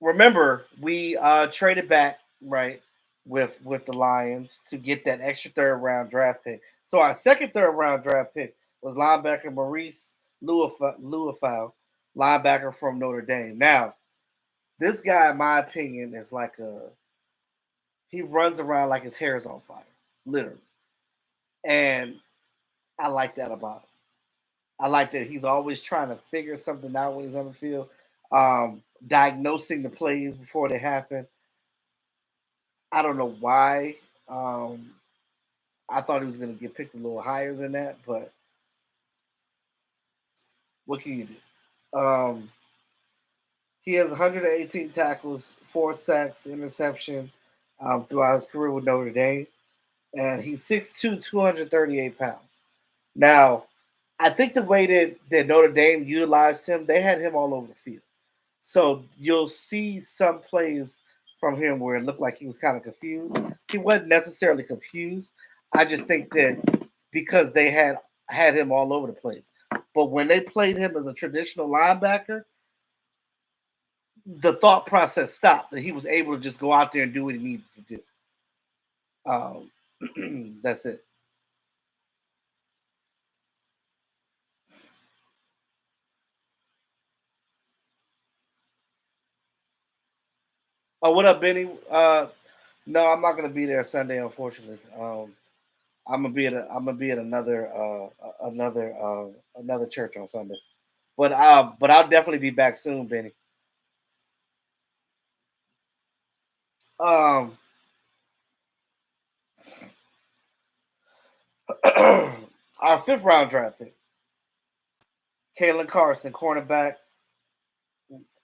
[SPEAKER 1] remember we traded back right with the Lions to get that extra third round draft pick. So our second third round draft pick was linebacker Maurice Luafau, linebacker from Notre Dame. Now this guy, in my opinion, is like he runs around like his hair is on fire, literally, and I like that about him. I like that he's always trying to figure something out when he's on the field, diagnosing the plays before they happen. I don't know why. Um, I thought he was going to get picked a little higher than that, but what can you do? He has 118 tackles, 4 sacks, interception throughout his career with Notre Dame, and he's 6'2", 238 pounds. Now, I think the way that Notre Dame utilized him, they had him all over the field. So you'll see some plays from him where it looked like he was kind of confused. He wasn't necessarily confused. I just think that because they had him all over the place. But when they played him as a traditional linebacker, the thought process stopped. That he was able to just go out there and do what he needed to do. That's it. Oh, what up, Benny? No, I'm not gonna be there Sunday, unfortunately. I'm gonna be at another church on Sunday. But I'll definitely be back soon, Benny. Um, our fifth round draft pick, Kalen Carson, cornerback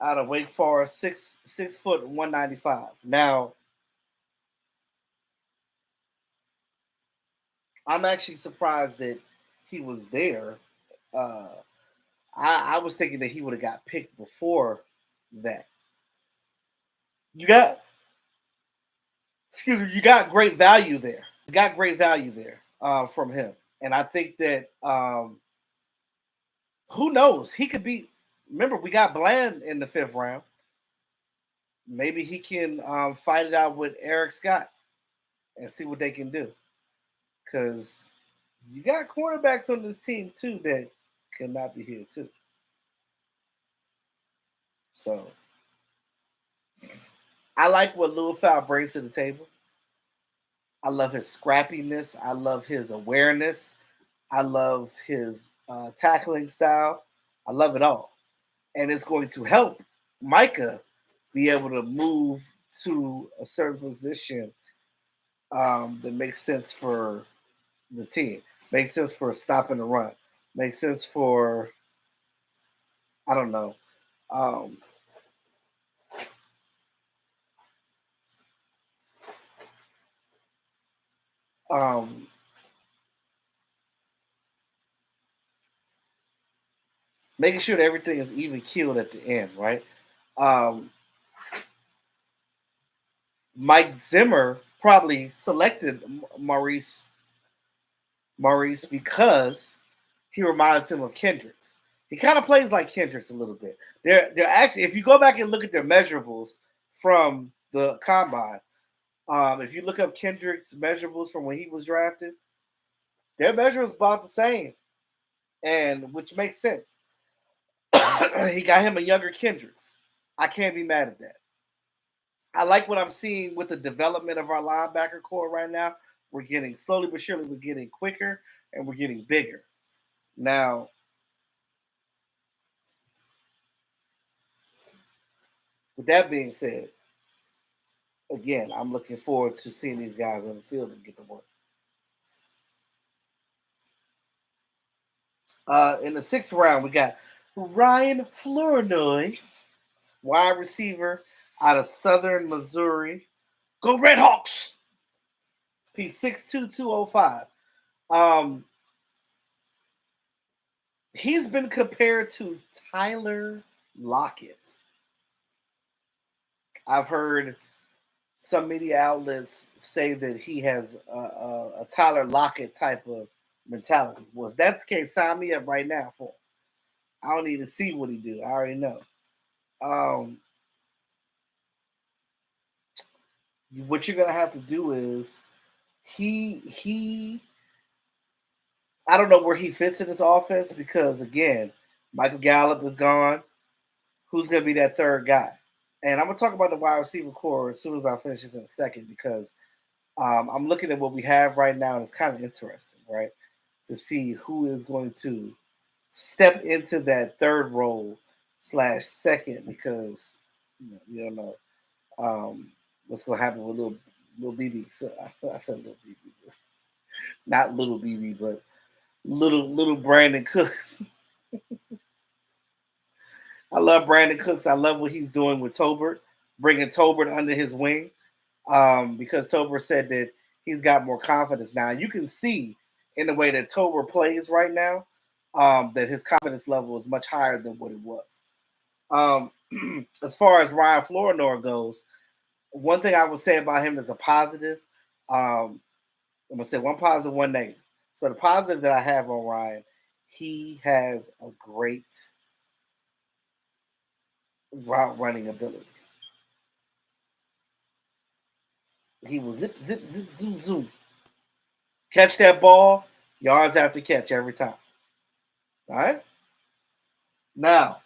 [SPEAKER 1] out of Wake Forest, 6 foot 195. Now, I'm actually surprised that he was there. Uh, I was thinking that he would have got picked before that. You got excuse me, you got great value there. You got great value there from him, and I think that who knows, he could be. Remember, we got Bland in the fifth round. Maybe he can fight it out with Eric Scott and see what they can do. Because you got cornerbacks on this team too that cannot be here too. So I like what Louis Fowl brings to the table. I love his scrappiness. I love his awareness. I love his tackling style. I love it all. And it's going to help Micah be able to move to a certain position that makes sense for the team, makes sense for stopping the run, makes sense for, I don't know, um, um, making sure that everything is even keeled at the end, right? Um, Mike Zimmer probably selected Maurice because he reminds him of Kendricks. He kind of plays like Kendricks a little bit. They're actually, if you go back and look at their measurables from the combine, if you look up Kendricks' measurables from when he was drafted, their measurables about the same, and which makes sense. He got him a younger Kendricks. I can't be mad at that. I like what I'm seeing with the development of our linebacker core right now. We're getting slowly but surely, we're getting quicker and we're getting bigger. Now, with that being said, again, I'm looking forward to seeing these guys on the field and get to work. In the sixth round, we got Ryan Flournoy, wide receiver out of Southern Missouri. Go Red Hawks! He's 6'2", 205. Um, he's been compared to Tyler Lockett. I've heard some media outlets say that he has a Tyler Lockett type of mentality. Well, if that's the case, sign me up right now for him. I don't need to see what he do. I already know. Um, what you're gonna have to do is he. I don't know where he fits in this offense because again, Michael Gallup is gone. Who's gonna be that third guy? And I'm gonna talk about the wide receiver core as soon as I finish this in a second because I'm looking at what we have right now and it's kind of interesting, right? To see who is going to step into that third role slash second because you don't know what's going to happen with little BB. So I said little BB. Not little BB, but little Brandon Cooks. I love Brandon Cooks. I love what he's doing with Tolbert, bringing Tolbert under his wing, because Tolbert said that he's got more confidence now. You can see in the way that Tolbert plays right now, that his confidence level is much higher than what it was. Um, as far as Ryan Flournoy goes, one thing I would say about him is a positive. I'm gonna say one positive, one negative. So the positive that I have on Ryan, he has a great route running ability. He will zip, zip, zip, zoom, zoom. Catch that ball, yards after catch every time. All right. Now,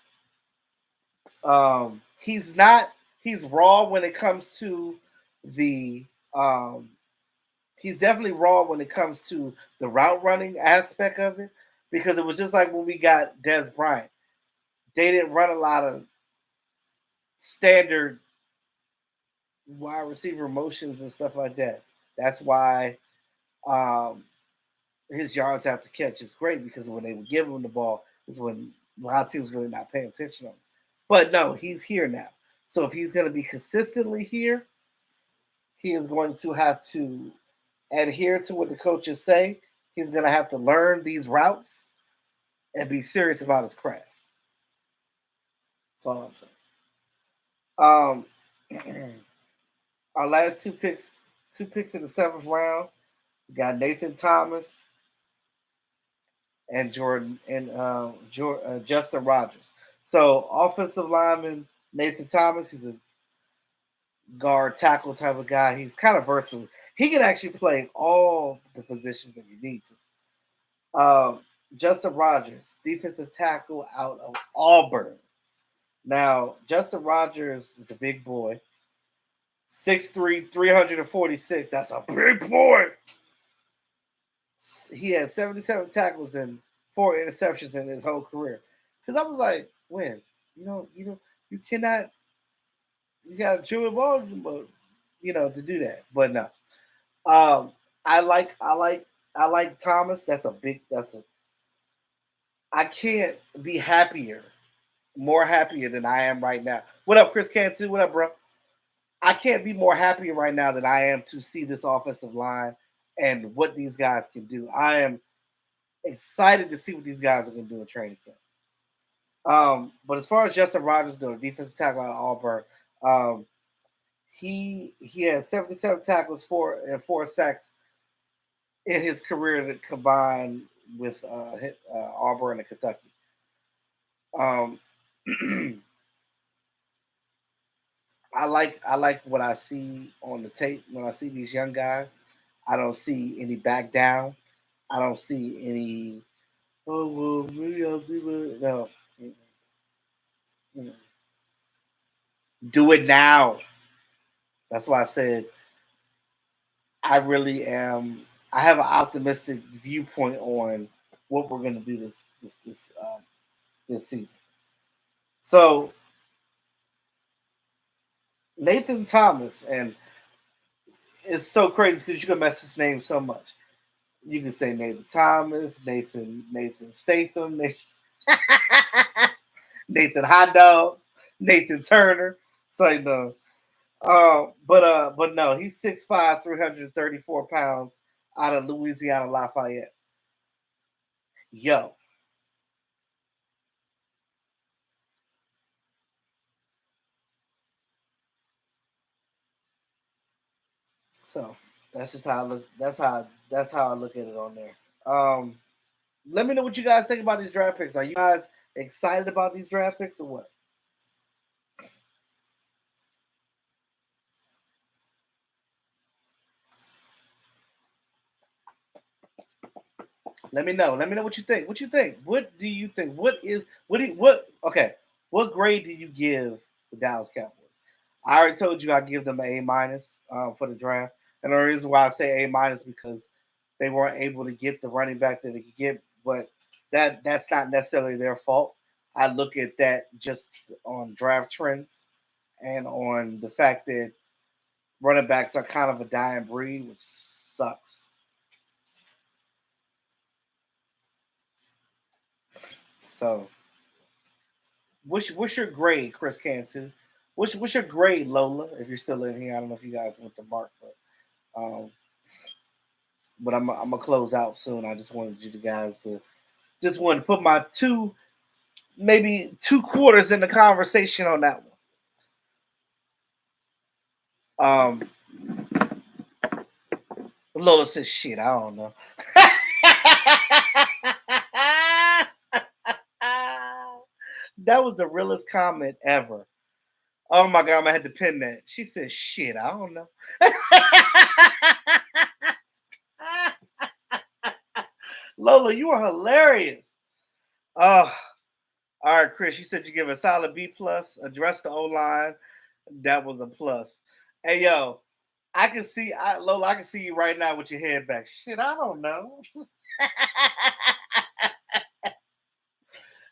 [SPEAKER 1] he's not. He's raw when it comes to the. He's definitely raw when it comes to the route running aspect of it, because it was just like when we got Des Bryant. They didn't run a lot of standard wide receiver motions and stuff like that. That's why um, his yards after catch is great, because when they would give him the ball is when a lot of teams really not paying attention on him. But no, he's here now. So if he's going to be consistently here, he is going to have to adhere to what the coaches say. He's going to have to learn these routes and be serious about his craft. That's all I'm saying. Our last two picks in the seventh round, we got Nathan Thomas and Justin Rogers. So offensive lineman Nathan Thomas, he's a guard tackle type of guy. He's kind of versatile. He can actually play all the positions that you need to. Justin Rogers, defensive tackle out of Auburn. Now, Justin Rogers is a big boy. 6'3", 346. That's a big boy. He had 77 tackles and 4 interceptions in his whole career. Because I was like, when? You cannot, you got to chew a ball, to do that. But no. Um, I like Thomas. I can't be more happier than I am right now. What up, Chris Cantu? What up, bro? I can't be more happier right now than I am to see this offensive line and what these guys can do. I am excited to see what these guys are going to do in training camp. But as far as Justin Rogers goes, defensive tackle out of Auburn, he had 77 tackles, 4 sacks in his career that combined with Auburn and Kentucky. Um, I like what I see on the tape when I see these young guys. I don't see any back down. I don't see any. Oh well, maybe I'll see what. No, mm-mm. Do it now. That's why I said I really am. I have an optimistic viewpoint on what we're going to do this season. So Nathan Thomas, and it's so crazy because you can mess his name so much. You can say Nathan Thomas, Nathan Statham, Nathan Hot Dogs, Nathan Turner. So no, but no, he's 6'5", 334 pounds, out of Louisiana Lafayette. Yo, so that's just how I look. That's how I look at it on there. Let me know what you guys think about these draft picks. Are you guys excited about these draft picks or what? Let me know. Let me know what you think. What you think? What do you think? Okay? What grade do you give the Dallas Cowboys? I already told you I give them an A minus for the draft, and the reason why I say A minus because they weren't able to get the running back that they could get, but that's not necessarily their fault. I look at that just on draft trends and on the fact that running backs are kind of a dying breed, which sucks. So, what's your grade, Chris Cantu? What's your grade, Lola? If you're still in here, I don't know if you guys want to mark, um, but I'm gonna close out soon. I just wanted you guys to just wanted to put my maybe 2 quarters in the conversation on that one. Lola says, "Shit, I don't know." That was the realest comment ever. Oh my god, I had to pin that. She said, "Shit, I don't know." Lola, you are hilarious. Oh, all right, Chris. You said you give a solid B plus. Address the O line. That was a plus. Hey, yo, Lola. I can see you right now with your head back. Shit, I don't know.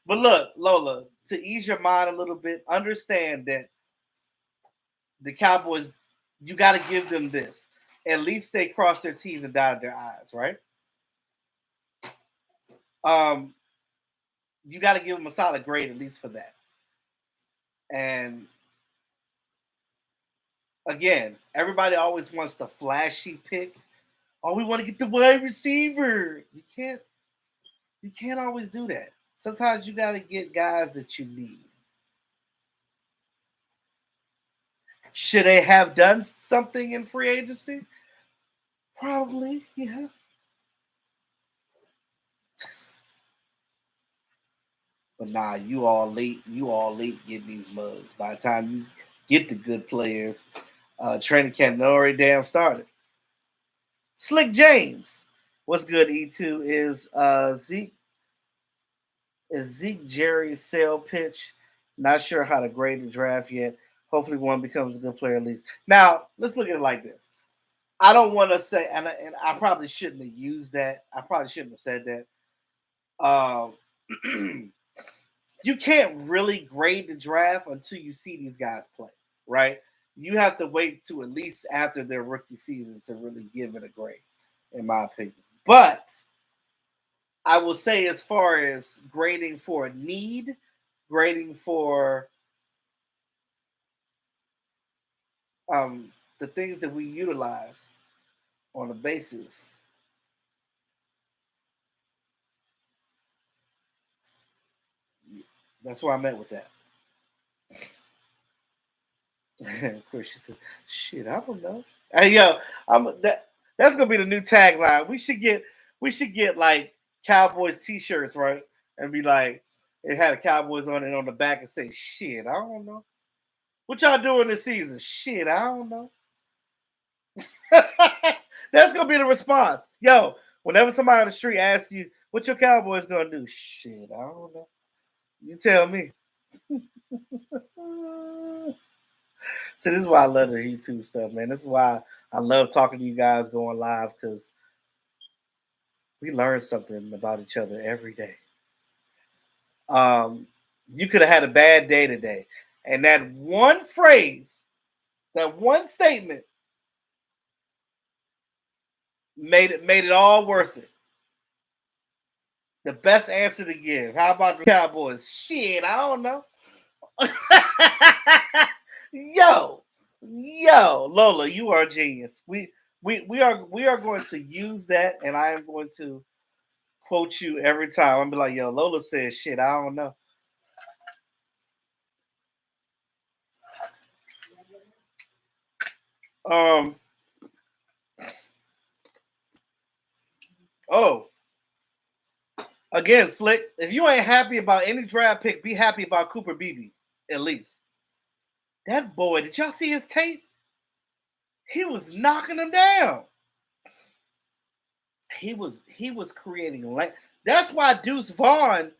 [SPEAKER 1] But look, Lola, to ease your mind a little bit, understand that the Cowboys, you got to give them this. At least they crossed their T's and dotted their I's, right? Um, you got to give them a solid grade at least for that. And again, everybody always wants the flashy pick. Oh, we want to get the wide receiver. You can't always do that. Sometimes you got to get guys that you need. Should they have done something in free agency? Probably, yeah. But nah, you all late. You all late getting these mugs. By the time you get the good players, training camp already damn started. Slick James, what's good? E2 is Zeke Jerry's sale pitch. Not sure how to grade the draft yet. Hopefully, one becomes a good player at least. Now, let's look at it like this. I don't want to say, and I probably shouldn't have used that. I probably shouldn't have said that. You can't really grade the draft until you see these guys play, right? You have to wait to at least after their rookie season to really give it a grade, in my opinion. But I will say, as far as grading for a need, grading for the things that we utilize on a basis, that's where I'm at with that. Of course, she said, "Shit, I don't know." Hey, yo, that's gonna be the new tagline. We should get like Cowboys T-shirts, right? And be like, it had a Cowboys on it on the back and say, "Shit, I don't know." What y'all doing this season? Shit, I don't know. That's gonna be the response. Yo, whenever somebody on the street asks you, "What your Cowboys gonna do?" Shit, I don't know. You tell me. See, this is why I love the YouTube stuff, man. This is why I love talking to you guys going live because we learn something about each other every day. Um, you could have had a bad day today, and that one phrase, that one statement, made it all worth it. The best answer to give. How about the Cowboys? Shit, I don't know. yo, Lola, you are a genius. We are going to use that, and I am going to quote you every time. I'm be like, yo, Lola says shit, I don't know. Um oh, again, Slick, if you ain't happy about any draft pick, be happy about Cooper Beebe, at least. That boy, did y'all see his tape? He was knocking them down. He was creating that's why Deuce Vaughn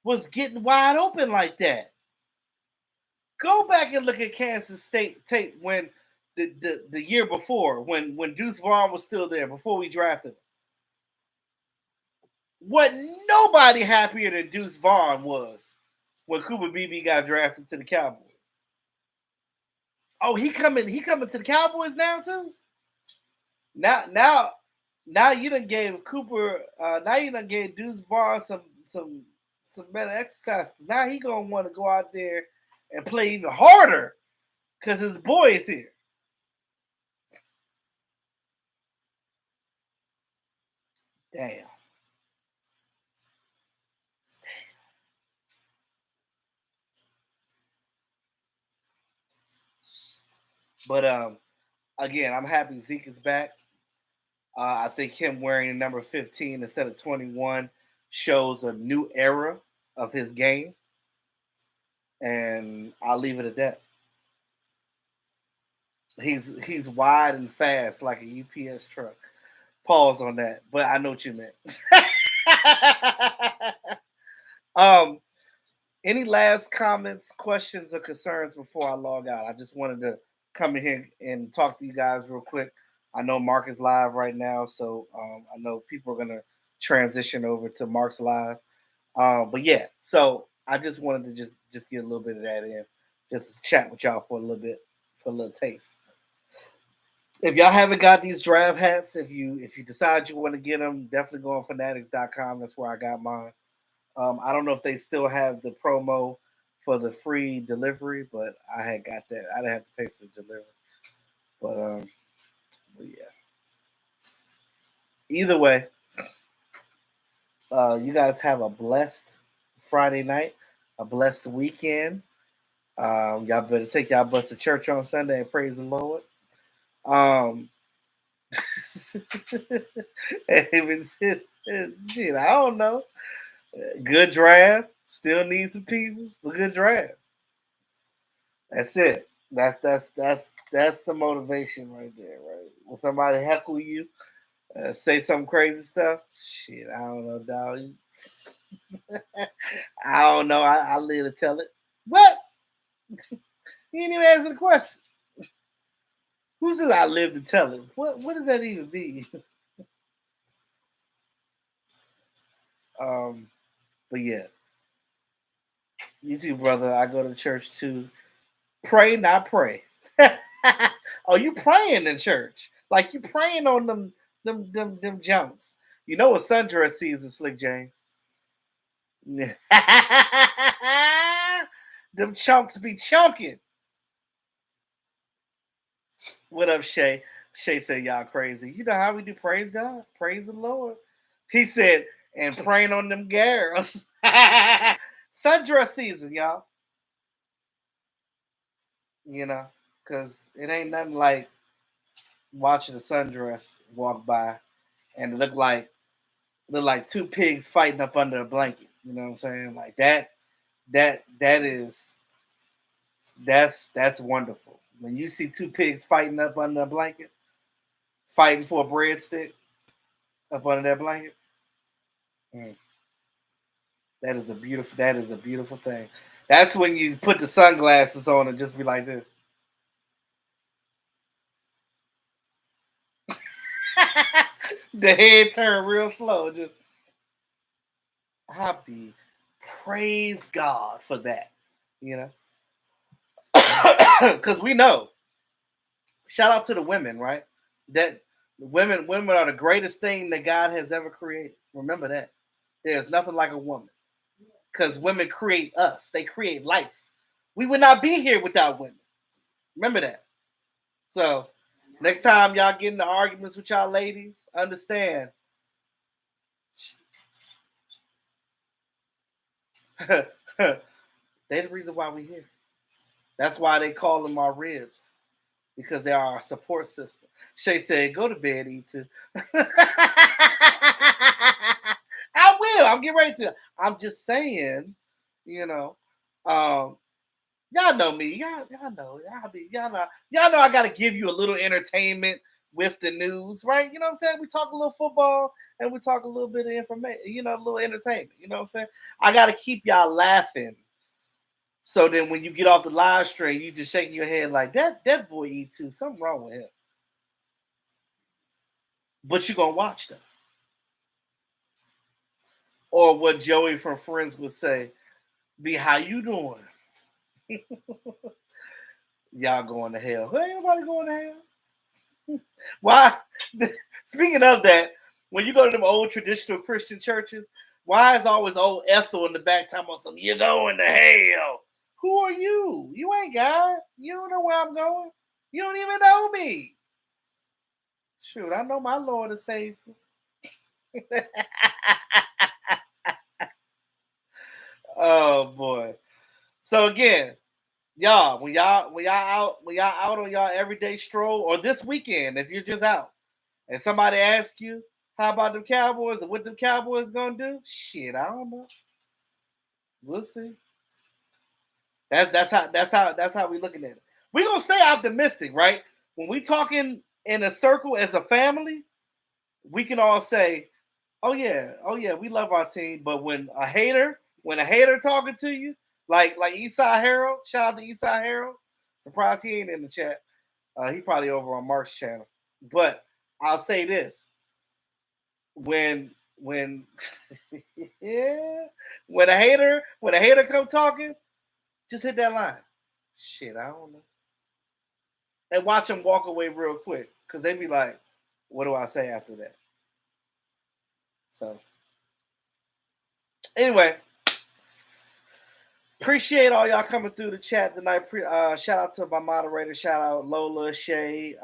[SPEAKER 1] was getting wide open like that. Go back and look at Kansas State tape when the year before when Deuce Vaughn was still there before we drafted him. What nobody happier than Deuce Vaughn was when Cooper Beebe got drafted to the Cowboys. Oh, he coming to the Cowboys now too? Now you done gave Cooper now you done gave Deuce Vaughn some better exercise. Now he gonna want to go out there and play even harder because his boy is here. Damn. But again, I'm happy Zeke is back. I think him wearing number 15 instead of 21 shows a new era of his game, and I'll leave it at that. He's wide and fast like a UPS truck. Pause on that, but I know what you meant. um, any last comments, questions, or concerns before I log out? I just wanted to come in here and talk to you guys real quick. I know Mark is live right now, so I know people are gonna transition over to Mark's live. But yeah, so I just wanted to just get a little bit of that in, just chat with y'all for a little bit, for a little taste. If y'all haven't got these draft hats, if you decide you want to get them, definitely go on fanatics.com. That's where I got mine. I don't know if they still have the promo for the free delivery, but I had got that. I didn't have to pay for the delivery. But yeah. Either way, you guys have a blessed Friday night, a blessed weekend. Y'all better take y'all bus to church on Sunday and praise the Lord. Shit, I don't know. Good draft. Still need some pieces, but good draft. That's it. That's the motivation right there, right? When somebody heckle you, say some crazy stuff. Shit, I don't know, dog. I don't know. I live to tell it. What? You didn't even answer the question. Who said I live to tell it? What does that even mean? But yeah, you too, brother. I go to church too. Pray, not pray. Oh, you praying in church? Like you praying on them jumps? You know what sundress season, Slick James? Them chunks be chunking. What up, Shay? Shay said y'all crazy. You know how we do praise God, praise the Lord. He said, and praying on them girls. Sundress season, y'all. You know, because it ain't nothing like watching a sundress walk by and look like two pigs fighting up under a blanket. You know what I'm saying? Like that is that's wonderful. When you see two pigs fighting up under a blanket, fighting for a breadstick up under that blanket, mm, that is a beautiful thing. That's when you put the sunglasses on and just be like this. The head turn real slow. Just happy. Praise God for that. You know? Because we know. Shout out to the women, right? That women are the greatest thing that God has ever created. Remember that. There's nothing like a woman. Because women create us. They create life. We would not be here without women. Remember that. So next time y'all get into arguments with y'all ladies, understand. They the reason why we here. That's why they call them our ribs. Because they are our support system. Shay said, go to bed, E2. I will. I'm getting ready to. I'm just saying, you know, y'all know me. Y'all know. Y'all know I gotta give you a little entertainment with the news, right? You know what I'm saying? We talk a little football and we talk a little bit of information, you know, a little entertainment. You know what I'm saying? I gotta keep y'all laughing. So then when you get off the live stream, you just shaking your head like that boy E2, something wrong with him. But you gonna watch them. Or what Joey from Friends would say, be how you doing? Y'all going to hell. Ain't nobody going to hell. Why? Speaking of that, when you go to them old traditional Christian churches, Why is always old Ethel in the back talking about something? You're going to hell. Who are you? You ain't God. You don't know where I'm going. You don't even know me. Shoot, I know my Lord and Savior. Oh boy. So again, y'all, when y'all out on y'all everyday stroll or this weekend, if you're just out and somebody asks you how about the Cowboys and what the Cowboys gonna do, shit, I don't know. We'll see. That's how we looking at it. We're gonna stay optimistic, right? When we talking in a circle as a family, we can all say, oh yeah, we love our team. But when a hater talking to you, like Esai Harold, shout out to Esai Harold. Surprised he ain't in the chat. He probably over on Mark's channel. But I'll say this: when yeah, when a hater come talking, just hit that line. Shit, I don't know. And watch them walk away real quick because they be like, "What do I say after that?" So anyway, appreciate all y'all coming through the chat tonight. Shout out to my moderator. Shout out Lola, Shay.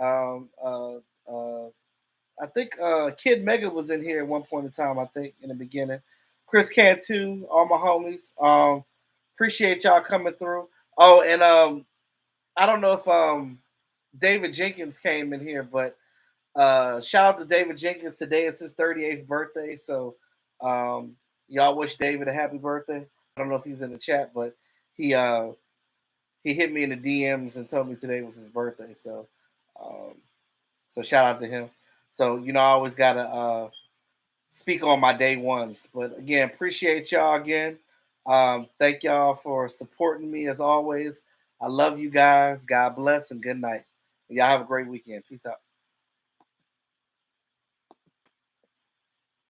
[SPEAKER 1] I think Kid Mega was in here at one point in time. I think in the beginning. Chris Cantu, all my homies. Appreciate y'all coming through. Oh, and I don't know if David Jenkins came in here, but shout out to David Jenkins. Today is his 38th birthday, so y'all wish David a happy birthday. I don't know if he's in the chat, but he uh, he hit me in the DMs and told me today was his birthday. Um, so shout out to him. So I always gotta speak on my day ones. But again, appreciate y'all again. Thank y'all for supporting me as always. I love you guys. God bless and good night. Y'all have a great weekend. Peace out.